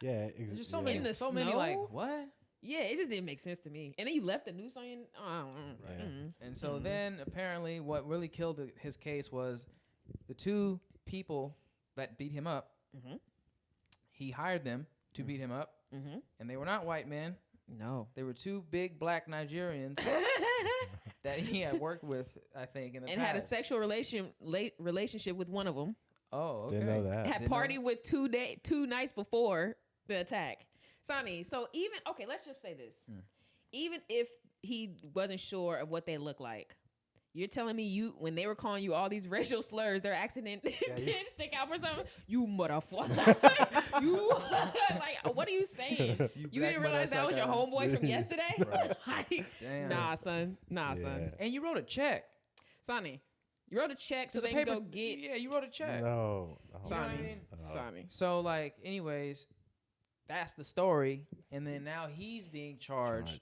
Speaker 2: There's just so many like what?
Speaker 1: Yeah, it just didn't make sense to me. And then you left the noose on your.
Speaker 2: And so then apparently, what really killed his case was the 2 people that beat him up. He hired them to beat him up, and they were not white men.
Speaker 1: No,
Speaker 2: they were 2 big black Nigerians that he had worked with, I think, in the past.
Speaker 1: Had a sexual relationship with one of them.
Speaker 2: Oh, okay.
Speaker 3: Didn't know that.
Speaker 1: Had partied with 2 nights before the attack. Sonny, so let's just say this. Even if he wasn't sure of what they look like, you're telling me when they were calling you all these racial slurs, their accent didn't stick out for something? You motherfucker. You, like, what are you saying? You didn't realize that was your homeboy from yesterday? Like,
Speaker 2: damn.
Speaker 1: Nah, son.
Speaker 2: And you wrote a check.
Speaker 1: Sonny. You wrote a check so they can go get.
Speaker 2: Yeah, you wrote a check.
Speaker 3: No.
Speaker 2: You know what I mean?
Speaker 1: Sonny.
Speaker 2: So, like, anyways, that's the story. And then now he's being charged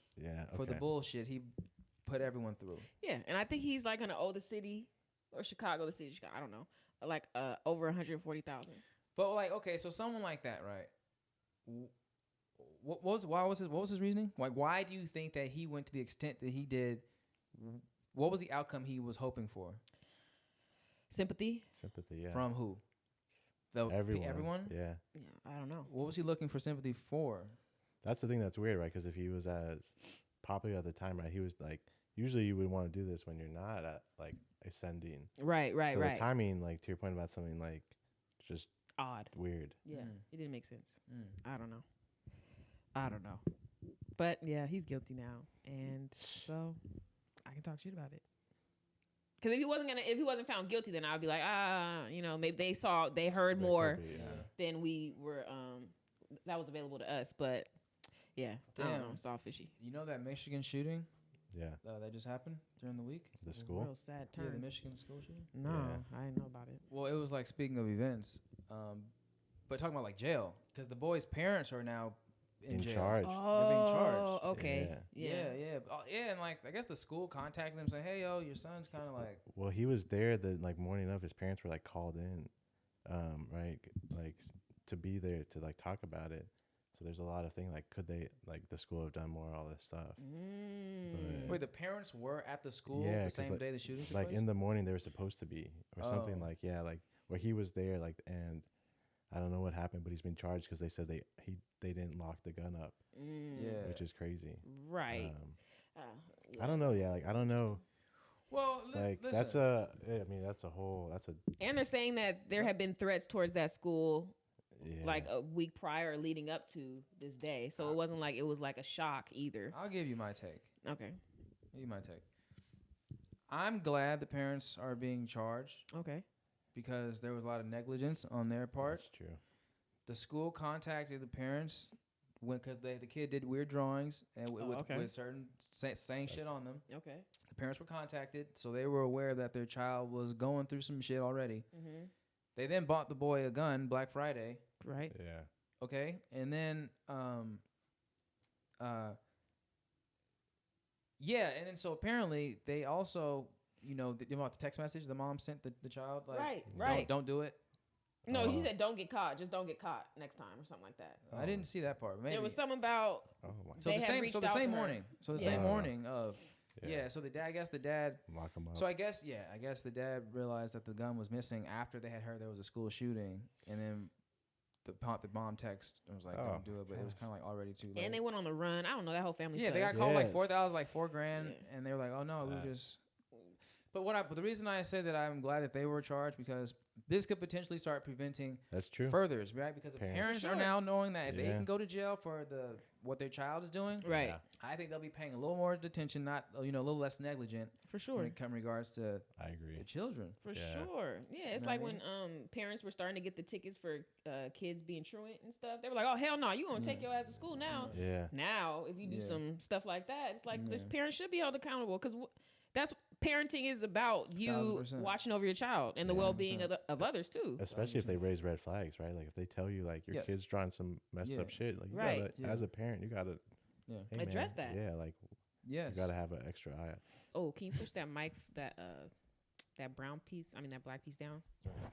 Speaker 2: for the bullshit he put everyone through.
Speaker 1: Yeah, and I think he's like gonna owe the city or Chicago, the city of Chicago. I don't know, like over 140,000.
Speaker 2: But like, okay, so someone like that, right? What was his reasoning? Like, why do you think that he went to the extent that he did? What was the outcome he was hoping for?
Speaker 1: Sympathy.
Speaker 3: Sympathy, yeah.
Speaker 2: From who? Everyone?
Speaker 3: Yeah.
Speaker 1: Yeah, I don't know.
Speaker 2: What was he looking for sympathy for?
Speaker 3: That's the thing that's weird, right? Because if he was as popular at the time, right, he was like, usually you would want to do this when you're not at like ascending.
Speaker 1: Right.
Speaker 3: So the timing, like to your point about something like just
Speaker 1: Odd.
Speaker 3: weird.
Speaker 1: Yeah, it didn't make sense. I don't know. But yeah, he's guilty now, and so I can talk shit about it. Because if he wasn't found guilty, then I would be like, maybe they heard more than we were that was available to us. But yeah, I don't know, it's all fishy.
Speaker 2: You know that Michigan shooting?
Speaker 3: Yeah.
Speaker 2: That just happened during the week?
Speaker 3: The school?
Speaker 1: Real sad turn.
Speaker 2: Yeah, the Michigan school shooting?
Speaker 1: No,
Speaker 3: Yeah.
Speaker 1: I didn't know about it.
Speaker 2: Well, it was like, speaking of events, but talking about like jail, because the boys' parents are now in jail.
Speaker 3: Charged.
Speaker 2: They're being charged.
Speaker 1: Okay.
Speaker 2: Yeah, and like I guess the school contacted them saying, "Hey, yo, your son's kind of like."
Speaker 3: Well, he was there the like morning of. His parents were like called in, right, like to be there to like talk about it. So there's a lot of things like, could they like the school have done more, all this stuff. But
Speaker 2: Wait, the parents were at the school the same
Speaker 3: like,
Speaker 2: day the shooting took
Speaker 3: like
Speaker 2: place?
Speaker 3: in the morning they were supposed to be or something like like where he was there like, and I don't know what happened, but he's been charged because they said they didn't lock the gun up, which is crazy.
Speaker 1: Right.
Speaker 3: I don't know. Yeah, like I don't know.
Speaker 2: Well,
Speaker 3: like
Speaker 2: listen.
Speaker 3: that's a
Speaker 1: And they're saying that there have been threats towards that school,
Speaker 3: yeah.
Speaker 1: like a week prior, leading up to this day. So it wasn't like it was like a shock either.
Speaker 2: I'll give you my take.
Speaker 1: Okay.
Speaker 2: Give you my take. I'm glad the parents are being charged.
Speaker 1: Okay.
Speaker 2: Because there was a lot of negligence on their part.
Speaker 3: That's true.
Speaker 2: The school contacted the parents because the kid did weird drawings and with certain saying shit on them.
Speaker 1: Okay.
Speaker 2: The parents were contacted, so they were aware that their child was going through some shit already.
Speaker 1: Mm-hmm.
Speaker 2: They then bought the boy a gun Black Friday.
Speaker 1: Right.
Speaker 3: Yeah.
Speaker 2: Okay, and then and then so apparently they also, about the text message the mom sent the child, like,
Speaker 1: right.
Speaker 2: Don't do it.
Speaker 1: No, he said don't get caught. Just don't get caught next time or something like that.
Speaker 2: I didn't see that part. Maybe.
Speaker 1: There was something about
Speaker 2: So
Speaker 1: they
Speaker 2: the
Speaker 1: had
Speaker 2: same.
Speaker 1: reached
Speaker 2: So the
Speaker 1: out
Speaker 2: same
Speaker 1: to her.
Speaker 2: morning. So the
Speaker 1: Yeah.
Speaker 2: same morning of.
Speaker 3: Yeah.
Speaker 2: So the dad
Speaker 3: Lock him up.
Speaker 2: So I guess the dad realized that the gun was missing after they had heard there was a school shooting, and then the mom text and was like, "Don't do it," but it was kind of like already too late.
Speaker 1: And they went on the run. I don't know, that whole family.
Speaker 2: Yeah, they got
Speaker 1: sucks.
Speaker 2: called like $4,000, like $4,000, and they were like, "Oh no, we
Speaker 3: Right.
Speaker 2: just." But the reason I say that I'm glad that they were charged, because this could potentially start preventing
Speaker 3: That's true.
Speaker 2: furthers, right? Because the parents are now knowing that if they
Speaker 3: Yeah.
Speaker 2: can go to jail for what their child is doing,
Speaker 1: Right.
Speaker 3: Yeah.
Speaker 2: I think they'll be paying a little more attention, not a little less negligent
Speaker 1: For
Speaker 2: when
Speaker 1: sure.
Speaker 2: it comes regards to
Speaker 3: I agree.
Speaker 2: the children.
Speaker 1: For
Speaker 3: Yeah.
Speaker 1: sure. Yeah, it's
Speaker 2: Know
Speaker 1: like
Speaker 2: what I
Speaker 1: when parents were starting to get the tickets for kids being truant and stuff. They were like, "Oh hell no, you gonna take your ass to school now?"
Speaker 3: Yeah.
Speaker 1: Now, if you do some stuff like that, it's like this
Speaker 2: Yeah.
Speaker 1: parent should be held accountable, because that's parenting is about you
Speaker 2: 1000%.
Speaker 1: watching over your child and the
Speaker 2: 100%.
Speaker 1: well-being of others too.
Speaker 3: Especially if they raise red flags, right? Like if they tell you like your
Speaker 2: Yes.
Speaker 3: kid's drawing some messed
Speaker 2: Yeah.
Speaker 3: up shit, like you
Speaker 1: Right.
Speaker 3: gotta, as a parent, you gotta hey,
Speaker 1: Address
Speaker 3: man,
Speaker 1: that.
Speaker 3: Yeah, like
Speaker 2: Yes.
Speaker 3: you gotta have an extra eye.
Speaker 1: Oh, can you push that mic, that brown piece? I mean that black piece down.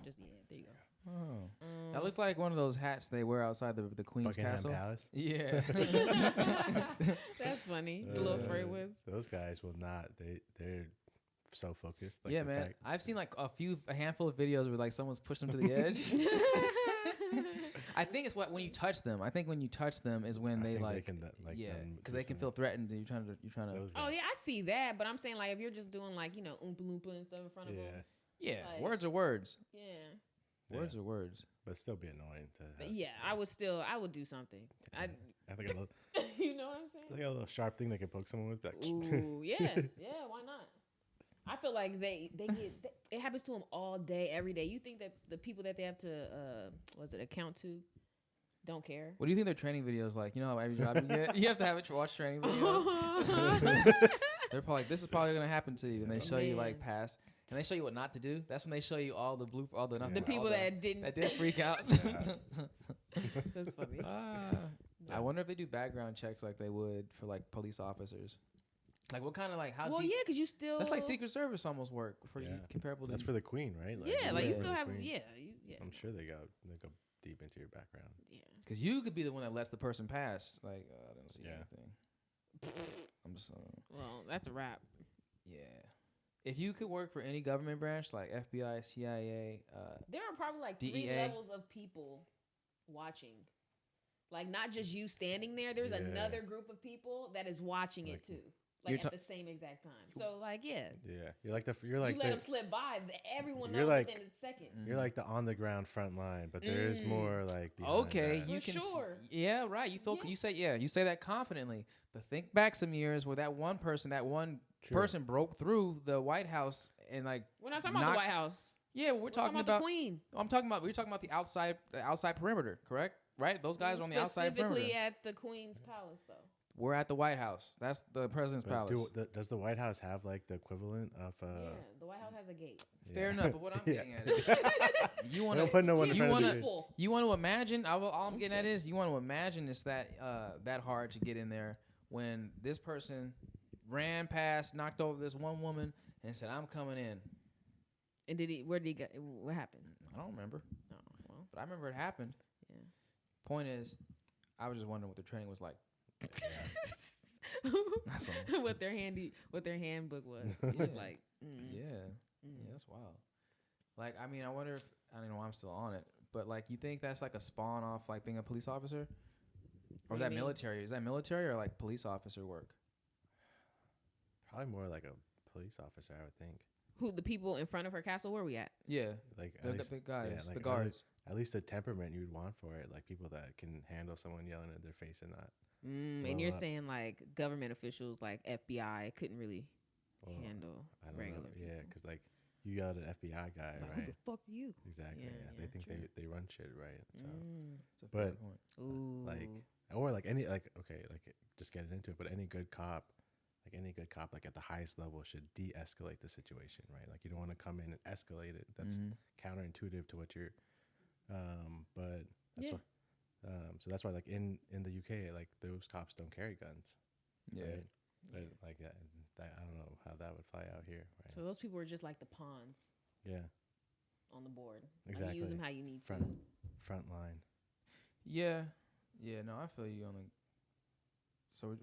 Speaker 1: Just there you go.
Speaker 2: Oh. That looks like one of those hats they wear outside the Queen's
Speaker 3: Buckingham
Speaker 2: Castle.
Speaker 3: Palace.
Speaker 2: Yeah.
Speaker 1: That's funny. The little furry ones.
Speaker 3: Those guys will not. They're so focused. Like
Speaker 2: Yeah,
Speaker 3: the
Speaker 2: man.
Speaker 3: fact-
Speaker 2: I've seen like a handful of videos where like someone's pushed them to the edge. I think it's when you touch them. I think when you touch them is when
Speaker 3: I
Speaker 2: they
Speaker 3: think
Speaker 2: like
Speaker 3: can, like
Speaker 2: because they can feel threatened. And you're trying to.
Speaker 3: Those
Speaker 1: Oh
Speaker 3: guys.
Speaker 1: yeah, I see that, but I'm saying like if you're just doing like oompa loompa and stuff in front of them.
Speaker 3: Yeah,
Speaker 2: Yeah,
Speaker 1: Like-
Speaker 2: words are words.
Speaker 1: Yeah.
Speaker 2: Words are words.
Speaker 3: but still be annoying to.
Speaker 1: But
Speaker 3: Have
Speaker 1: yeah, I would do something.
Speaker 3: I think a little,
Speaker 1: You know what I'm saying?
Speaker 3: like a little sharp thing they can poke someone with. Like,
Speaker 1: Ooh, yeah, why not? I feel like they get it happens to them all day, every day. You think that the people that they have to account to don't care?
Speaker 2: What do you think their training videos like? You know how every job you get, you have to have it to watch training videos. They're probably like, this is probably gonna happen to you, and they show you like
Speaker 1: Man.
Speaker 2: past, and they show you what not to do. That's when they show you all the
Speaker 1: The people that didn't.
Speaker 2: that did freak out.
Speaker 1: That's funny.
Speaker 2: I wonder if they do background checks like they would for like police officers. Like what kind of like how
Speaker 1: Well,
Speaker 2: deep?
Speaker 1: yeah, because you still.
Speaker 2: That's like Secret Service almost work for you comparable to.
Speaker 3: That's for the queen, right? Like,
Speaker 1: Yeah, like you still
Speaker 3: the
Speaker 1: have.
Speaker 3: queen.
Speaker 1: Yeah,
Speaker 3: I'm sure they go deep into your background.
Speaker 1: Yeah.
Speaker 2: Because you could be the one that lets the person pass. Like I didn't see anything. I'm just.
Speaker 1: Well, that's a wrap.
Speaker 2: Yeah. If you could work for any government branch like FBI, CIA,
Speaker 1: there are probably like
Speaker 2: DEA.
Speaker 1: 3 levels of people watching. Like not just you standing there. There's another group of people that is watching it too. Like at the same exact time. So like
Speaker 3: Yeah, you're like
Speaker 1: you let them slip by. Everyone knows
Speaker 3: like,
Speaker 1: within seconds.
Speaker 3: You're like the on the ground front line, but there is more like behind
Speaker 2: okay,
Speaker 3: that.
Speaker 2: you
Speaker 1: For
Speaker 2: can
Speaker 1: sure.
Speaker 2: yeah, right. You feel you say that confidently. But think back some years where that one person broke through the White House and like
Speaker 1: We're not talking about the White House.
Speaker 2: Yeah, we're talking
Speaker 1: about the Queen.
Speaker 2: We're talking about the outside perimeter, correct? Right? Those guys are on the outside perimeter.
Speaker 1: Specifically at the Queen's palace though.
Speaker 2: We're at the White House. That's the president's palace.
Speaker 3: Does the White House have like the equivalent of?
Speaker 1: Yeah, the White House has a gate.
Speaker 2: Fair enough, but what I'm getting at is you want to
Speaker 3: put no one in front of the gate.
Speaker 2: You want to imagine. All I'm getting at is you want to imagine it's that hard to get in there when this person ran past, knocked over this one woman, and said, "I'm coming in."
Speaker 1: And where did he go? What happened?
Speaker 2: I don't remember.
Speaker 1: Oh, well.
Speaker 2: But I remember it happened.
Speaker 1: Yeah.
Speaker 2: Point is, I was just wondering what the training was like.
Speaker 1: what their handbook was. Like,
Speaker 2: that's wild. Like, I mean, I wonder if I don't know why I'm still on it, but like, you think that's like a spawn off like being a police officer, or is that military? Is that military or like police officer work?
Speaker 3: Probably more like a police officer, I would think.
Speaker 1: Who the people in front of her castle? Where we at?
Speaker 2: Yeah,
Speaker 3: like
Speaker 2: the guys, like the guards.
Speaker 3: At least the temperament you'd want for it, like people that can handle someone yelling at their face and not.
Speaker 1: And you're saying like government officials, like FBI, couldn't really handle regular people.
Speaker 3: Yeah, because like you yelled at an FBI guy,
Speaker 1: like,
Speaker 3: right?
Speaker 1: Who the fuck are you?
Speaker 3: Exactly. Yeah, they think they run shit, right? So,
Speaker 2: but
Speaker 3: like, or like any like just getting into it, but any good cop, like at the highest level should de-escalate the situation, right? Like you don't want to come in and escalate it. That's counterintuitive to what you're. But that's why. So that's why, like in the UK, like those cops don't carry guns.
Speaker 2: Yeah.
Speaker 3: Right? But like that, I don't know how that would fly out here. Right?
Speaker 1: So those people are just like the pawns.
Speaker 3: Yeah.
Speaker 1: On the board.
Speaker 3: Exactly.
Speaker 1: Like use them how you need
Speaker 3: front line.
Speaker 2: Yeah. Yeah. No, I feel you on the. So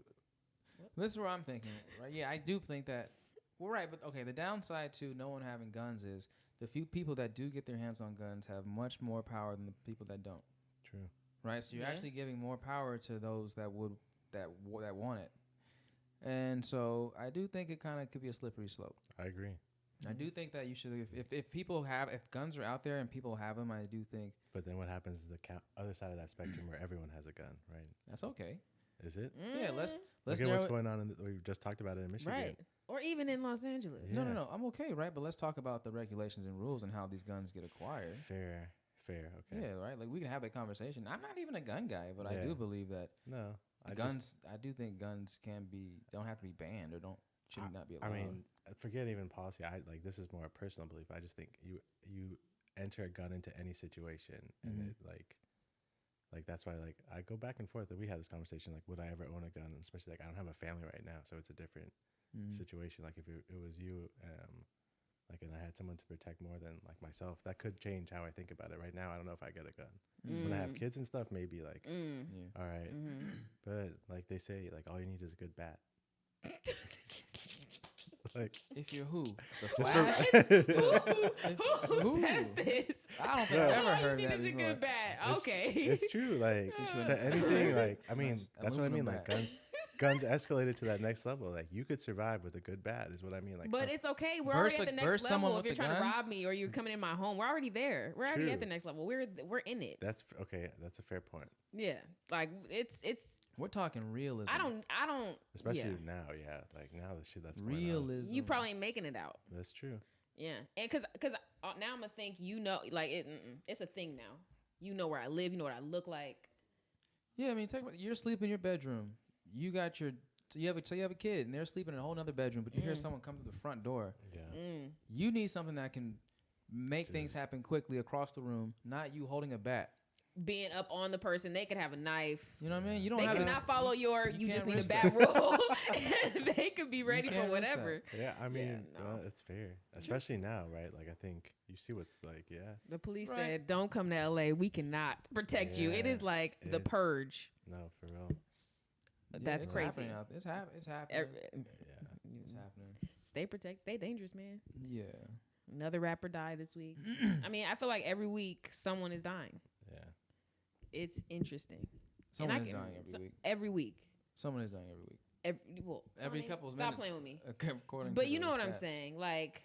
Speaker 2: this is where I'm thinking, right? Yeah, I do think that. Well, right, but okay. The downside to no one having guns is the few people that do get their hands on guns have much more power than the people that don't.
Speaker 3: True.
Speaker 2: Right, so you're actually giving more power to those that want it, and so I do think it kind of could be a slippery slope.
Speaker 3: I agree.
Speaker 2: I do think that you should, if guns are out there and people have them, I do think.
Speaker 3: But then what happens is the other side of that spectrum where everyone has a gun, right?
Speaker 2: That's okay.
Speaker 3: Is it?
Speaker 2: Yeah, let's
Speaker 3: look at what's going on. We just talked about it in Michigan,
Speaker 1: right? Or even in Los Angeles.
Speaker 3: Yeah.
Speaker 2: No, I'm okay, right? But let's talk about the regulations and rules and how these guns get acquired.
Speaker 3: Fair, okay.
Speaker 2: Yeah, right. Like we can have that conversation. I'm not even a gun guy, but I do believe that.
Speaker 3: No,
Speaker 2: I do think guns don't have to be banned or should not be allowed.
Speaker 3: I mean, forget even policy. This is more a personal belief. I just think you enter a gun into any situation, and it like that's why I go back and forth. And we had this conversation. Like, would I ever own a gun? Especially I don't have a family right now, so it's a different situation. Like if it was you, and I had someone to protect more than like myself, that could change how I think about it. Right now, I don't know if I get a gun. When I have kids and stuff, maybe all right. But like they say, like all you need is a good bat. Like
Speaker 2: if you're who? The
Speaker 3: Just
Speaker 2: Flash?
Speaker 1: Who says this?
Speaker 2: I don't think I've ever heard that
Speaker 1: before.
Speaker 2: before.
Speaker 1: A good bat. Okay.
Speaker 3: It's true. Like to anything. Like I mean, that's what I mean. Like guns escalated to that next level. Like you could survive with a good bat, is what I mean. Like,
Speaker 1: but it's okay. We're already at the next level. If you're trying to rob me or you're coming in my home, we're already there. We're already at the next level. We're in it.
Speaker 3: That's okay. That's a fair point.
Speaker 1: Yeah, like it's.
Speaker 2: We're talking realism.
Speaker 1: I don't.
Speaker 3: Especially now, yeah. Like now, the shit that's
Speaker 2: realism.
Speaker 1: You probably ain't making it out.
Speaker 3: That's true.
Speaker 1: Yeah, and because now I'm gonna think like it's a thing now. You know where I live. You know what I look like.
Speaker 2: Yeah, I mean, you're sleeping in your bedroom. You got you have a kid and they're sleeping in a whole nother bedroom, but you hear someone come to the front door.
Speaker 3: Yeah.
Speaker 2: You need something that can make things happen quickly across the room, not you holding a bat.
Speaker 1: being up on the person. They could have a knife.
Speaker 2: You know what I mean? You don't.
Speaker 1: They
Speaker 2: have
Speaker 1: cannot follow your. You just
Speaker 2: can't
Speaker 1: need a
Speaker 2: risk
Speaker 1: bat
Speaker 2: that.
Speaker 1: rule. They could be ready for
Speaker 2: can't risk
Speaker 1: whatever.
Speaker 3: Yeah, I mean,
Speaker 1: no.
Speaker 3: it's fair, especially now, right? Like, I think you see what's like,
Speaker 1: The police
Speaker 2: Right.
Speaker 1: said, "Don't come to LA. We cannot protect you." It is
Speaker 3: Yeah,
Speaker 1: like the
Speaker 3: it's-
Speaker 1: purge.
Speaker 3: no, for real.
Speaker 1: That's
Speaker 2: it's
Speaker 1: crazy.
Speaker 2: Happening out. It's happening. It's happening. It's happening.
Speaker 1: Stay protected. Stay dangerous, man.
Speaker 2: Yeah.
Speaker 1: Another rapper died this week. I mean, I feel like every week someone is dying.
Speaker 3: Yeah.
Speaker 1: It's interesting.
Speaker 2: Someone is dying every week.
Speaker 1: Every week.
Speaker 2: Someone is dying every week.
Speaker 1: Every
Speaker 2: couple of
Speaker 1: stop
Speaker 2: minutes.
Speaker 1: playing with me.
Speaker 2: According
Speaker 1: But
Speaker 2: to
Speaker 1: you
Speaker 2: the
Speaker 1: know what I'm
Speaker 2: stats.
Speaker 1: saying? Like,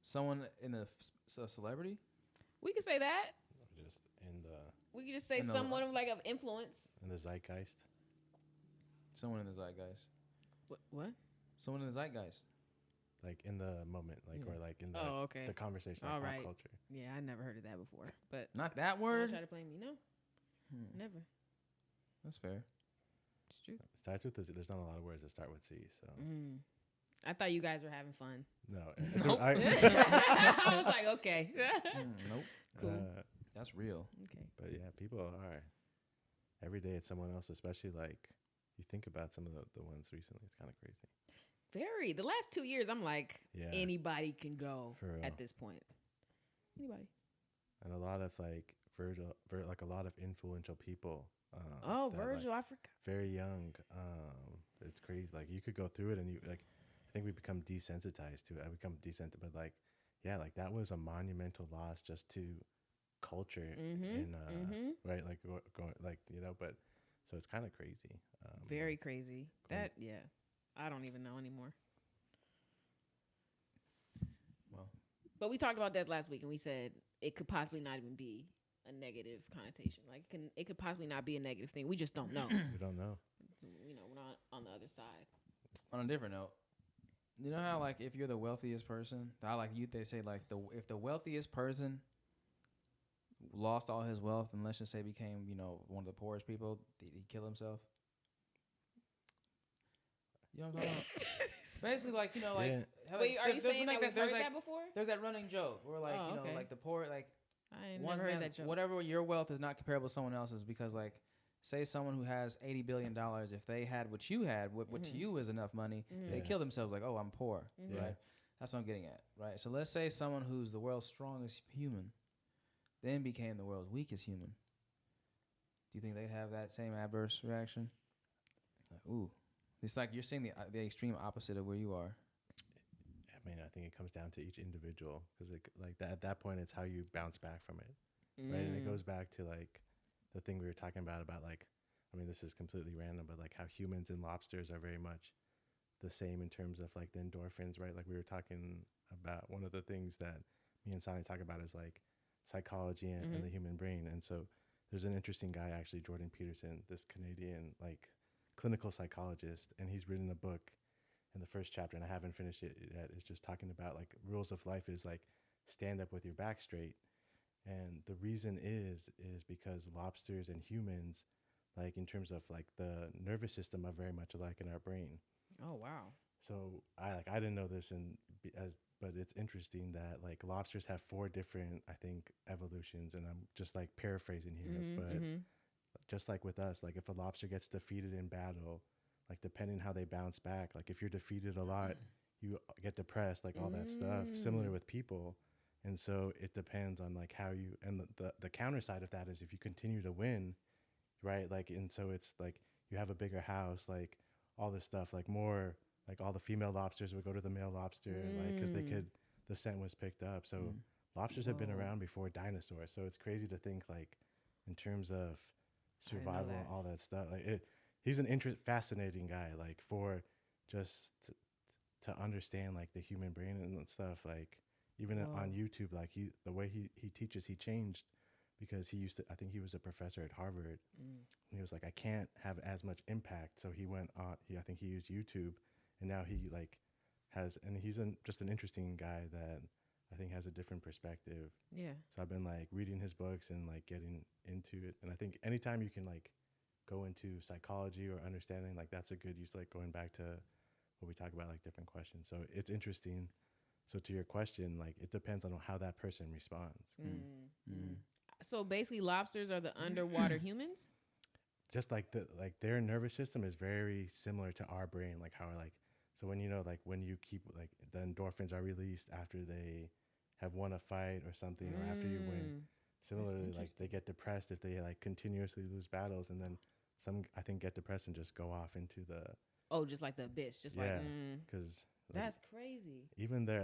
Speaker 2: Someone in a celebrity.
Speaker 1: we could say that.
Speaker 3: Just in the
Speaker 1: We could just say
Speaker 2: In the-
Speaker 1: someone of like of influence.
Speaker 3: zeitgeist.
Speaker 2: Someone in the zeitgeist.
Speaker 1: What?
Speaker 2: Someone in the zeitgeist.
Speaker 3: Like in the moment, like
Speaker 2: Yeah.
Speaker 3: or like in the
Speaker 1: Oh, okay.
Speaker 3: the conversation, like
Speaker 1: All
Speaker 3: pop
Speaker 1: right.
Speaker 3: culture.
Speaker 1: Yeah, I never heard of that before. But
Speaker 2: Not that
Speaker 1: don't
Speaker 2: word.
Speaker 1: try to blame me. No,
Speaker 2: Hmm.
Speaker 1: never.
Speaker 2: That's fair.
Speaker 1: It's true.
Speaker 3: It starts with this. There's not a lot of words that start with C. So
Speaker 1: I thought you guys were having fun.
Speaker 3: no.
Speaker 2: Nope.
Speaker 1: I was like, okay.
Speaker 2: Nope.
Speaker 1: Cool.
Speaker 2: That's real.
Speaker 1: Okay.
Speaker 3: But yeah, people are every day. It's someone else. Especially like you think about some of the ones recently. It's kind of crazy.
Speaker 1: Very. The last 2 years, I'm like,
Speaker 3: Yeah.
Speaker 1: anybody can go
Speaker 3: For real.
Speaker 1: at this point. Anybody.
Speaker 3: And a lot of like like a lot of influential people.
Speaker 1: Oh,
Speaker 3: that,
Speaker 1: Virgil,
Speaker 3: like,
Speaker 1: I forgot.
Speaker 3: very young. It's crazy. Like you could go through it and you like. I think we become desensitized to it. I become desensitized, but like, yeah, like that was a monumental loss just to culture and right, like going like but so it's kind of crazy.
Speaker 1: Very crazy.
Speaker 3: Cool.
Speaker 1: That, yeah. I don't even know anymore.
Speaker 2: Well.
Speaker 1: But we talked about that last week, and we said it could possibly not even be a negative connotation. Like, it could possibly not be a negative thing. We just don't know.
Speaker 3: We don't know.
Speaker 1: We're not on the other side.
Speaker 2: On a different note, you know how like if you're the wealthiest person, they say like if the wealthiest person lost all his wealth and let's just say became one of the poorest people, did he kill himself? You know what I'm talking about? Basically, like
Speaker 3: Yeah.
Speaker 2: how,
Speaker 1: Wait, are you
Speaker 2: there's
Speaker 1: saying
Speaker 2: like
Speaker 1: that we've
Speaker 2: there's
Speaker 1: heard
Speaker 2: like
Speaker 1: that before?
Speaker 2: there's that running joke where like
Speaker 1: Oh, okay.
Speaker 2: like the poor like
Speaker 1: I ain't
Speaker 2: one
Speaker 1: never heard
Speaker 2: man's-
Speaker 1: that joke.
Speaker 2: whatever your wealth is not comparable to someone else's because like say someone who has $80 billion, if they had what you had, what to you is enough money, they
Speaker 3: Yeah.
Speaker 2: kill themselves like, oh, I'm poor,
Speaker 3: Yeah.
Speaker 2: right? That's what I'm getting at, right? So let's say someone who's the world's strongest human then became the world's weakest human. Do you think they'd have that same adverse reaction? Like, ooh, it's like you're seeing the extreme opposite of where you are.
Speaker 3: I mean, I think it comes down to each individual because like that at that point, it's how you bounce back from it, right? And it goes back to like the thing we were talking about like, I mean, this is completely random, but like how humans and lobsters are very much the same in terms of like the endorphins, right? Like we were talking about one of the things that me and Sonny talk about is like psychology and the human brain. And so there's an interesting guy, actually, Jordan Peterson, this Canadian like clinical psychologist, and he's written a book in the first chapter, and I haven't finished it yet. It's just talking about like rules of life is like stand up with your back straight. And the reason is because lobsters and humans, like in terms of like the nervous system, are very much alike in our brain.
Speaker 1: Oh, wow.
Speaker 3: So I didn't know this, but it's interesting that like lobsters have 4 different, I think, evolutions, and I'm just like paraphrasing here, but just like with us, like if a lobster gets defeated in battle, like depending how they bounce back, like if you're defeated a lot, you get depressed, like all that stuff. Similar with people. And so it depends on like how you, and the counter side of that is if you continue to win, right? Like, and so it's like you have a bigger house, like all this stuff, like more, like all the female lobsters would go to the male lobster, like, because the scent was picked up. So lobsters have been around before dinosaurs. So it's crazy to think like in terms of survival and all that stuff. Like he's an fascinating guy, like for just to understand like the human brain and stuff, like even on YouTube, like the way he teaches, he changed because I think he was a professor at Harvard. And he was like, I can't have as much impact. So he went on, I think he used YouTube, and now he like and he's just an interesting guy that I think has a different perspective.
Speaker 1: Yeah.
Speaker 3: So I've been like reading his books and like getting into it. And I think anytime you can like go into psychology or understanding, like that's a good use, like going back to what we talk about, like different questions. So it's interesting. So to your question, like it depends on how that person responds.
Speaker 1: So basically, lobsters are the underwater humans.
Speaker 3: Just like their nervous system is very similar to our brain, like how like, so when when you keep like the endorphins are released after they have won a fight or something, or after you win. Similarly, like they get depressed if they like continuously lose battles, and then some I think get depressed and just go off into the
Speaker 1: just like the abyss, just
Speaker 3: because
Speaker 1: that's crazy.
Speaker 3: Even their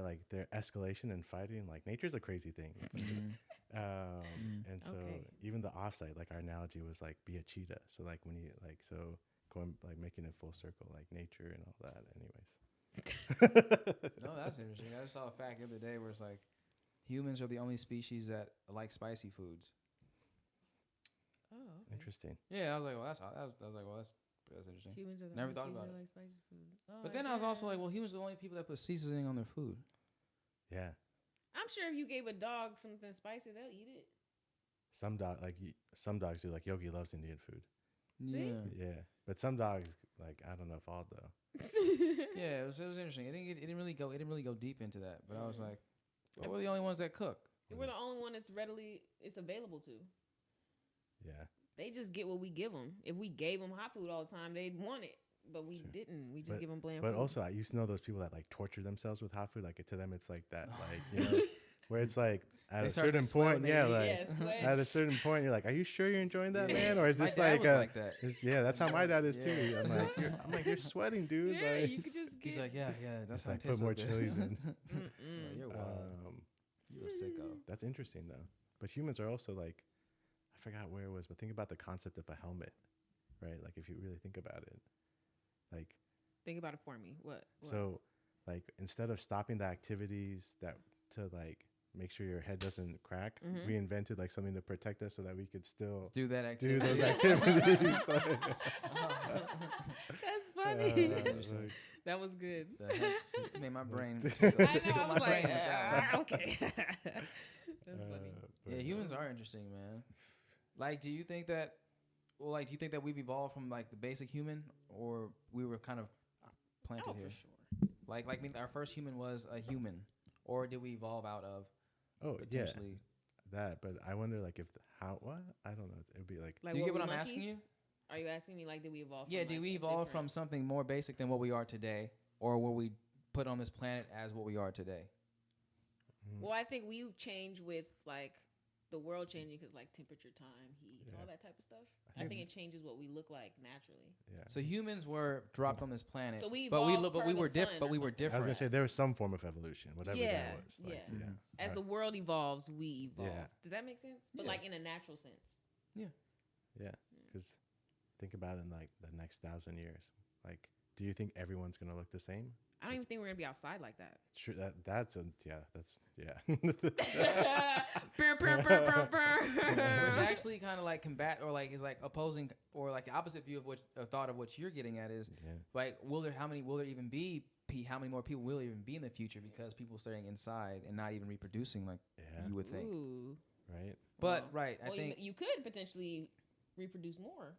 Speaker 3: escalation and fighting, like nature's a crazy thing. And so even the offsite, like our analogy was like be a cheetah. So like when you going making it full circle, like nature and all that. Anyways.
Speaker 2: No, that's interesting. I just saw a fact the other day where it's like humans are the only species that like spicy foods.
Speaker 1: Oh, okay.
Speaker 3: Interesting.
Speaker 2: Yeah, I was like, well, that's interesting.
Speaker 1: Humans are the
Speaker 2: Never
Speaker 1: only
Speaker 2: thought
Speaker 1: species
Speaker 2: about
Speaker 1: that
Speaker 2: it.
Speaker 1: like spicy food. Oh,
Speaker 2: But then I was also like, well, humans are the only people that put seasoning on their food.
Speaker 3: Yeah.
Speaker 1: I'm sure if you gave a dog something spicy, they'll eat it.
Speaker 3: Some dogs do. Like Yogi loves Indian food.
Speaker 1: See?
Speaker 3: Yeah. But some dogs, like I don't know if all though.
Speaker 2: Yeah, it was interesting. It didn't really go deep into that. But I was like, well, we're the only ones that cook.
Speaker 1: We're the only one that's it's available to.
Speaker 3: Yeah.
Speaker 1: They just get what we give them. If we gave them hot food all the time, they'd want it. But we didn't. We just give them bland food.
Speaker 3: But also, I used to know those people that like torture themselves with hot food. Like to them, it's like that, like where it's like at a certain point, at a certain point, you're like, are you sure you're enjoying that, man? Or is this like
Speaker 2: that?
Speaker 3: Yeah, that's how my dad is too. I'm like, you're sweating, dude.
Speaker 1: Yeah,
Speaker 3: like,
Speaker 1: you could just get.
Speaker 2: He's like, yeah, that's
Speaker 3: like put more chilies in.
Speaker 2: You're wild. You're a sicko.
Speaker 3: That's interesting though. But humans are also like, I forgot where it was, but think about the concept of a helmet, right? Like if you really think about it, like.
Speaker 1: Think about it for me. What?
Speaker 3: So, like instead of stopping the activities to like make sure your head doesn't crack, we invented like something to protect us so that we could still
Speaker 2: do those
Speaker 3: activities.
Speaker 1: That's funny. That was good.
Speaker 2: You made my brain
Speaker 1: tickle my brain. Okay. That's funny.
Speaker 2: Yeah, humans are interesting, man. Like, do you think that we've evolved from like the basic human, or we were kind of planted here?
Speaker 1: For sure.
Speaker 2: Like our first human was a human, or did we evolve out of? Potentially
Speaker 3: that. But I wonder, like, what? I don't know. It would be like.
Speaker 2: Do you get what I'm asking you?
Speaker 1: Are you asking me like, did we evolve?
Speaker 2: Yeah, did we evolve from something more basic than what we are today, or were we put on this planet as what we are today?
Speaker 1: Well, I think we change with like the world changing because like temperature, time, heat, all that type of stuff. I think it changes what we look like naturally.
Speaker 3: Yeah.
Speaker 2: So humans were dropped on this planet.
Speaker 1: So we
Speaker 2: but we were
Speaker 1: different.
Speaker 2: But we were different.
Speaker 3: I was gonna say there was some form of evolution, whatever that was. Like,
Speaker 1: As the world evolves, we evolve.
Speaker 3: Yeah.
Speaker 1: Does that make sense? But like in a natural sense.
Speaker 3: Yeah. Yeah. Because think about it in like the next 1,000 years. Like, do you think everyone's gonna look the same?
Speaker 1: I don't even think we're gonna be outside like that.
Speaker 3: Sure, that's.
Speaker 2: Which actually kind of like combat or like is like opposing or like the opposite view of what thought of what you're getting at is like how many more people will there even be in the future because people staying inside and not even reproducing like you would think.
Speaker 1: Ooh.
Speaker 3: Right.
Speaker 2: But I think
Speaker 1: you could potentially reproduce more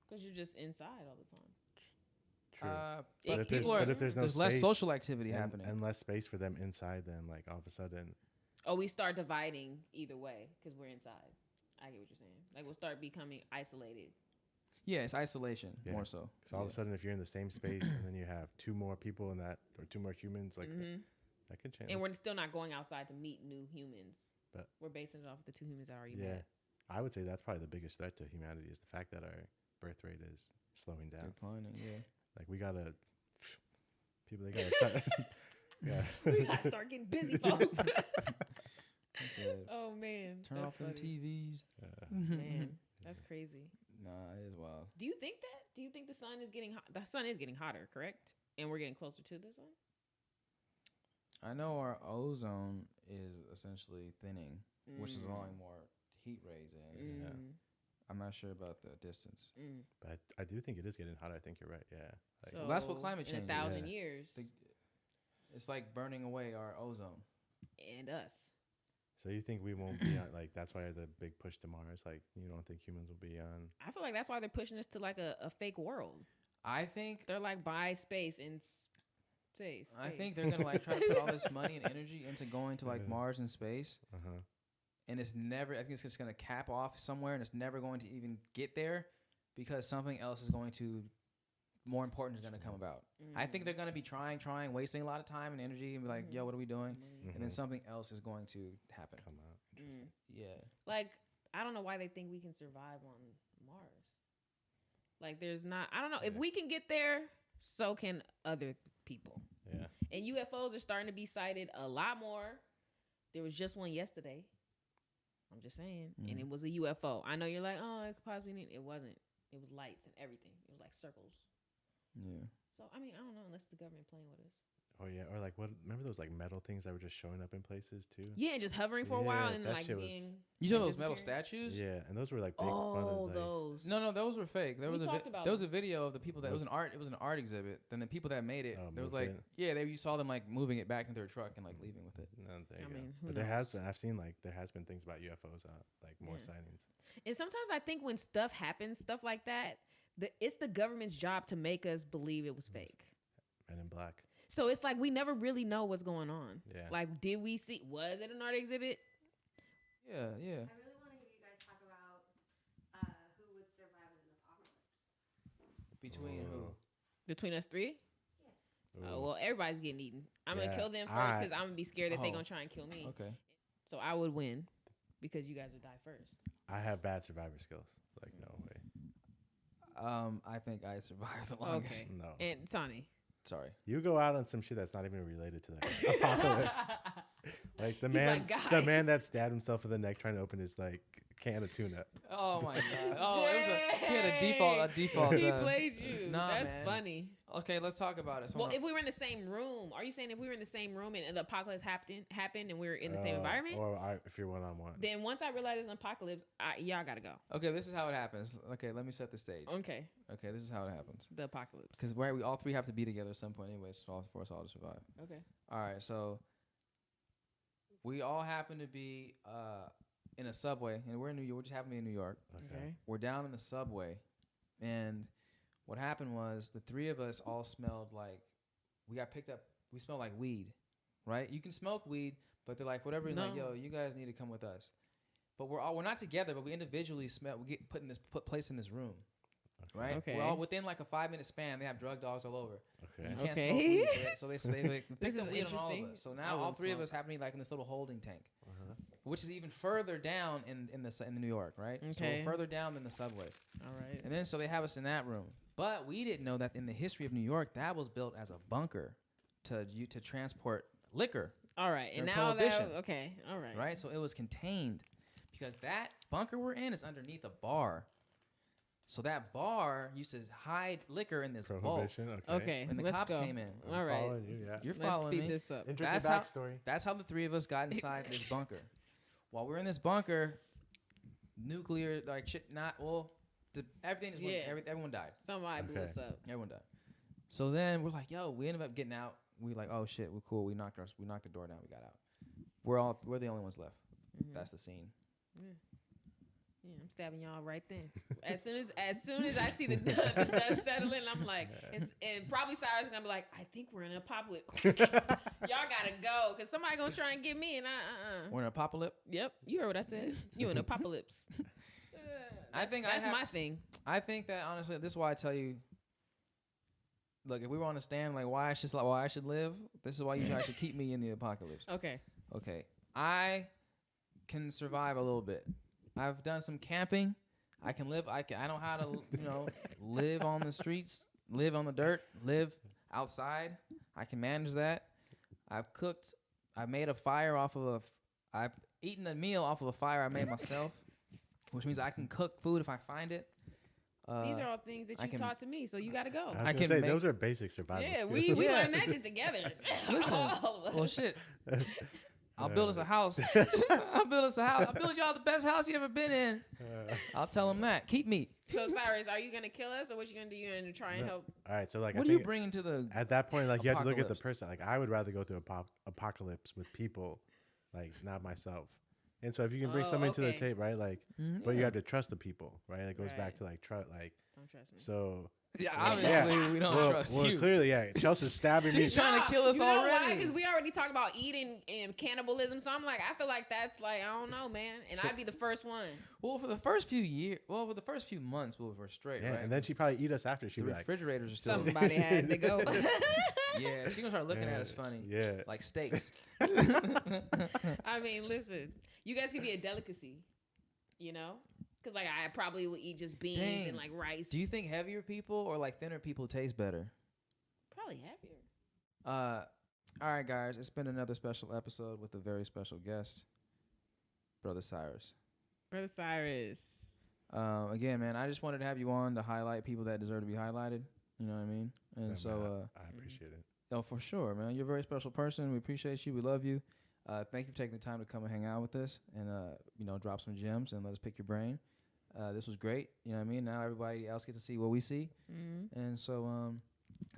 Speaker 1: because you're just inside all the time.
Speaker 3: True.
Speaker 2: But if there's less social activity happening
Speaker 3: and less space for them inside, then like all of a sudden.
Speaker 1: Oh, we start dividing either way because we're inside. I get what you're saying. Like we'll start becoming isolated.
Speaker 2: Yeah, it's isolation more so.
Speaker 3: Because all of a sudden, if you're in the same space and then you have 2 more people in that or 2 more humans, like that could change.
Speaker 1: And we're still not going outside to meet new humans.
Speaker 3: But
Speaker 1: we're basing it off of the 2 humans that already met.
Speaker 3: I would say that's probably the biggest threat to humanity is the fact that our birth rate is slowing down.
Speaker 2: Declining, yeah.
Speaker 3: Like we gotta start.
Speaker 1: We gotta start getting busy, folks. Oh man,
Speaker 2: turn off them TVs.
Speaker 1: Man, that's crazy.
Speaker 2: Nah, it is wild.
Speaker 1: Do you think that? Do you think the sun is getting hot? The sun is getting hotter, correct? And we're getting closer to the sun.
Speaker 2: I know our ozone is essentially thinning, which is allowing more heat rays in. Yeah. I'm not sure about the distance.
Speaker 3: But I do think it is getting hotter. I think you're right. Yeah.
Speaker 1: So
Speaker 2: well, that's what climate change is.
Speaker 1: In 1,000 years.
Speaker 2: It's like burning away our ozone.
Speaker 1: And us.
Speaker 3: So you think we won't be on, like, that's why the big push to Mars, like, you don't think humans will be on?
Speaker 1: I feel like that's why they're pushing us to, like, a fake world.
Speaker 2: I think.
Speaker 1: They're, like, buy space and space.
Speaker 2: I think they're going to, like, try to put all this money and energy into going to, like, Mars and space. and it's never. I think it's just gonna cap off somewhere, and it's never going to even get there because something else is going to more important is going to come about. I think they're going to be trying, wasting a lot of time and energy, and be like, "Yo, what are we doing?" And then something else is going to happen.
Speaker 3: Come out.
Speaker 2: Yeah.
Speaker 1: Like, I don't know why they think we can survive on Mars. Like, there's not. I don't know if we can get there. So can other people.
Speaker 3: Yeah.
Speaker 1: And UFOs are starting to be sighted a lot more. There was just one yesterday. I'm just saying, and it was a UFO. I know you're like, oh, it could possibly need. It wasn't. It was lights and everything. It was like circles.
Speaker 2: Yeah.
Speaker 1: So I mean, I don't know unless the government playing with us.
Speaker 3: Oh yeah, or like what? Remember those like metal things that were just showing up in places too?
Speaker 1: Yeah, and just hovering for a while and
Speaker 3: that
Speaker 1: like
Speaker 3: shit
Speaker 1: being.
Speaker 2: You saw those metal statues?
Speaker 3: Yeah, and those were like big.
Speaker 1: Oh, those.
Speaker 2: No, those were fake. There was
Speaker 1: there
Speaker 2: was a video of the people that it was an art exhibit. Then the people that made it, there was like you saw them like moving it back into their truck and like leaving with it.
Speaker 1: I mean,
Speaker 3: but there has been there has been things about UFOs out, like more sightings.
Speaker 1: And sometimes I think when stuff happens, stuff like that, it's the government's job to make us believe it was fake.
Speaker 3: Men in Black.
Speaker 1: So it's like we never really know what's going on.
Speaker 3: Yeah.
Speaker 1: Like, did we see? Was it an art exhibit?
Speaker 2: Yeah.
Speaker 4: I really want to hear you guys talk about who would survive in an apocalypse.
Speaker 2: Between who?
Speaker 1: Between us three?
Speaker 4: Yeah.
Speaker 1: Oh, well, everybody's getting eaten. I'm going to kill them first because I'm going to be scared that they're going to try and kill me.
Speaker 2: Okay.
Speaker 1: So I would win because you guys would die first.
Speaker 3: I have bad survivor skills. Like, no way.
Speaker 2: I think I survived the longest.
Speaker 1: Okay.
Speaker 3: No.
Speaker 1: And Sonny.
Speaker 2: Sorry.
Speaker 3: You go out on some shit that's not even related to the apocalypse. Like the man,
Speaker 1: like,
Speaker 3: the man that stabbed himself in the neck trying to open his like can of tuna.
Speaker 2: Oh my god. Oh, he had a default.
Speaker 1: He played you.
Speaker 2: Nah,
Speaker 1: that's
Speaker 2: man.
Speaker 1: funny.
Speaker 2: Okay, let's talk about it.
Speaker 1: Well, if we were in the same room, are you saying if we were in the same room and the apocalypse happened and we were in the same environment?
Speaker 3: Or if you're one on one.
Speaker 1: Then once I realize it's an apocalypse, y'all gotta go.
Speaker 2: Okay, this is how it happens. Okay, let me set the stage.
Speaker 1: Okay.
Speaker 2: Okay, this is how it happens.
Speaker 1: The apocalypse.
Speaker 2: Because we all three have to be together at some point, anyways, for us all to survive.
Speaker 1: Okay.
Speaker 2: All right, so we all happen to be in a subway, and we're in New York. We just happen to be in New York.
Speaker 1: Okay.
Speaker 2: We're down in the subway, and what happened was the three of us all smelled like we got picked up. We smelled like weed, right? You can smoke weed, but they're like, whatever.
Speaker 1: No.
Speaker 2: Like, yo, you guys need to come with us. But we're not together, but we individually smell. We get put placed in this room, right?
Speaker 1: Okay.
Speaker 2: We're all within like a 5-minute span. They have drug dogs all over.
Speaker 3: Okay.
Speaker 2: You can't
Speaker 1: Okay.
Speaker 2: smoke weed, so they like,
Speaker 1: This
Speaker 2: pick up
Speaker 1: is
Speaker 2: weed on all of
Speaker 1: interesting.
Speaker 2: us. So
Speaker 1: I
Speaker 2: now all
Speaker 1: wouldn't
Speaker 2: three of
Speaker 1: smoke.
Speaker 2: us happen to be like in this little holding tank, which is even further down in the New York, right? So
Speaker 1: Okay.
Speaker 2: we're further down than the subways.
Speaker 1: All right.
Speaker 2: And then so they have us in that room. But we didn't know that in the history of New York, that was built as a bunker to transport liquor,
Speaker 1: All right. And
Speaker 2: During
Speaker 1: now
Speaker 2: Prohibition.
Speaker 1: okay. All right.
Speaker 2: right? So it was contained because that bunker we're in is underneath a bar. So that bar used to hide liquor in this vault.
Speaker 3: Prohibition.
Speaker 1: Okay.
Speaker 2: And the
Speaker 1: let's
Speaker 2: cops
Speaker 1: go.
Speaker 2: came in.
Speaker 1: All right.
Speaker 3: Following you, yeah.
Speaker 2: You're
Speaker 1: Let's
Speaker 2: following
Speaker 1: speed
Speaker 2: me.
Speaker 1: this up.
Speaker 3: Interesting
Speaker 2: That's
Speaker 3: backstory.
Speaker 2: That's how the three of us got inside this bunker. While we're in this bunker, nuclear like shit. Everything just went.
Speaker 1: Yeah.
Speaker 2: Everyone died.
Speaker 1: Somebody blew us up.
Speaker 2: Everyone died. So then we're like, yo, we ended up getting out. We like, oh shit, we're cool. We knocked the door down. We got out. We're the only ones left.
Speaker 1: Mhm.
Speaker 2: That's the scene.
Speaker 1: Yeah, I'm stabbing y'all right then. As soon as I see the dust settling, I'm like, and probably Cyrus is gonna be like, I think we're in an apocalypse. Y'all gotta go, cause somebody gonna try and get me, and
Speaker 2: We're in an apocalypse.
Speaker 1: Yep, you heard what I said. You in an apocalypse.
Speaker 2: I think
Speaker 1: that's my thing.
Speaker 2: I think that honestly, this is why I tell you. Look, if we were on a stand, like why I should live. This is why you should keep me in the apocalypse.
Speaker 1: Okay.
Speaker 2: Okay, I can survive a little bit. I've done some camping. I can live. I know how to live on the streets, live on the dirt, live outside. I can manage that. I've cooked. I made a fire I've eaten a meal off of a fire I made myself, which means I can cook food if I find it.
Speaker 1: These are all things that you taught to me, so you gotta go.
Speaker 3: I was gonna say those are basic survival
Speaker 1: Yeah,
Speaker 3: skills.
Speaker 1: we learned that shit together.
Speaker 2: Listen,
Speaker 1: All of us.
Speaker 2: well, shit. I'll build us a house. I'll build us a house. I'll build y'all the best house you ever been in. I'll tell them that. Keep me.
Speaker 1: So Cyrus, are you gonna kill us, or what you gonna do? You gonna try and help?
Speaker 3: All right, so like,
Speaker 2: What
Speaker 3: I
Speaker 2: are you
Speaker 3: think
Speaker 2: bringing to the?
Speaker 3: at that point, like, you have to look at the
Speaker 2: apocalypse?
Speaker 3: person. Like, I would rather go through apocalypse with people, like, not myself. And so if you can bring something to the tape, right? Like, but you have to trust the people, right? It goes back to like trust, like.
Speaker 1: Don't trust me.
Speaker 3: So.
Speaker 2: Yeah, obviously we don't trust you.
Speaker 3: Clearly, yeah. Chelsea's stabbing me.
Speaker 2: She's trying to kill us already.
Speaker 1: Because we already talked about eating and cannibalism. So I'm like, I feel like that's like, I don't know, man. And I'd be the first one.
Speaker 2: Well, for the first few months, we were straight, right?
Speaker 3: And then she'd probably eat us after. She'd
Speaker 2: the
Speaker 3: be like,
Speaker 2: refrigerators are still.
Speaker 1: Somebody had to go.
Speaker 2: Yeah, she's gonna start looking at us funny.
Speaker 3: Yeah.
Speaker 2: Like steaks.
Speaker 1: I mean, listen, you guys could be a delicacy, you know? Because, like, I probably would eat just beans and, like, rice.
Speaker 2: Do you think heavier people or, like, thinner people taste better?
Speaker 1: Probably heavier.
Speaker 2: All right, guys. It's been another special episode with a very special guest, Brother Cyrus.
Speaker 1: Brother Cyrus.
Speaker 2: Again, man, I just wanted to have you on to highlight people that deserve to be highlighted. You know what I mean? And
Speaker 3: I appreciate it.
Speaker 2: Oh, for sure, man. You're a very special person. We appreciate you. We love you. Thank you for taking the time to come and hang out with us and, drop some gems and let us pick your brain. This was great. You know what I mean? Now everybody else gets to see what we see. Mm-hmm. And so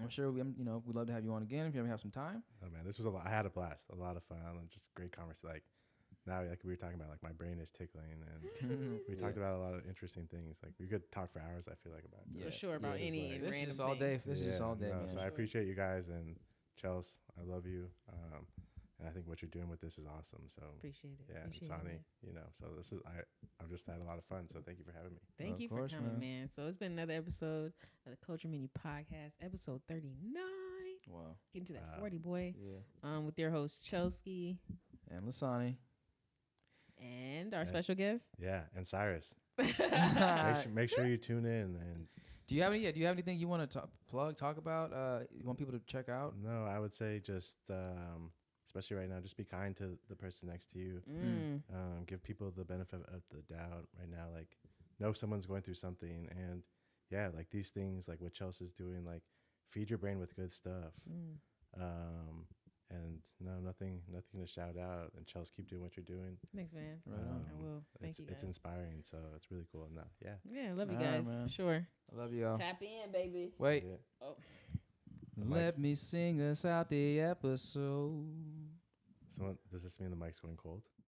Speaker 2: I'm sure we'd love to have you on again if you ever have some time.
Speaker 3: Oh, man, this was I had a blast. A lot of fun. And just great conversation. Like, now, like we were talking about, like, my brain is tickling. And we talked about a lot of interesting things. Like, we could talk for hours, I feel like, about
Speaker 1: it. For sure, about any
Speaker 2: this
Speaker 1: random
Speaker 2: is all day. This is all day, man.
Speaker 3: So I appreciate you guys. And Chels, I love you. And I think what you're doing with this is awesome. So
Speaker 1: appreciate it.
Speaker 3: Yeah,
Speaker 1: appreciate
Speaker 3: Sonny,
Speaker 1: it.
Speaker 3: So this is I've just had a lot of fun. So thank you for having me.
Speaker 1: Thank you for coming, man. So it's been another episode of the Culture Menu Podcast, episode 39.
Speaker 2: Wow,
Speaker 1: getting to that 40, boy.
Speaker 2: Yeah.
Speaker 1: With your host Chelsea
Speaker 2: and Lasani
Speaker 1: and our special guest.
Speaker 3: Yeah, and Cyrus. make sure you tune in. And
Speaker 2: do you have anything you want to talk about? You want people to check out?
Speaker 3: No, I would say just. Especially right now, just be kind to the person next to you. Give people the benefit of the doubt right now. Like, know someone's going through something. And, yeah, like these things, like what Chelsea's doing, like feed your brain with good stuff. And, no, nothing to shout out. And Chelsea, keep doing what you're doing.
Speaker 1: Thanks, man. I will. Thank you, guys.
Speaker 3: It's inspiring, so it's really cool. No, yeah.
Speaker 1: Yeah, I love you guys. Right, sure.
Speaker 2: I love you all.
Speaker 1: Tap in, baby.
Speaker 2: Wait.
Speaker 3: Yeah.
Speaker 1: Oh.
Speaker 2: Let me sing us out the episode.
Speaker 3: So does this mean the mic's going cold?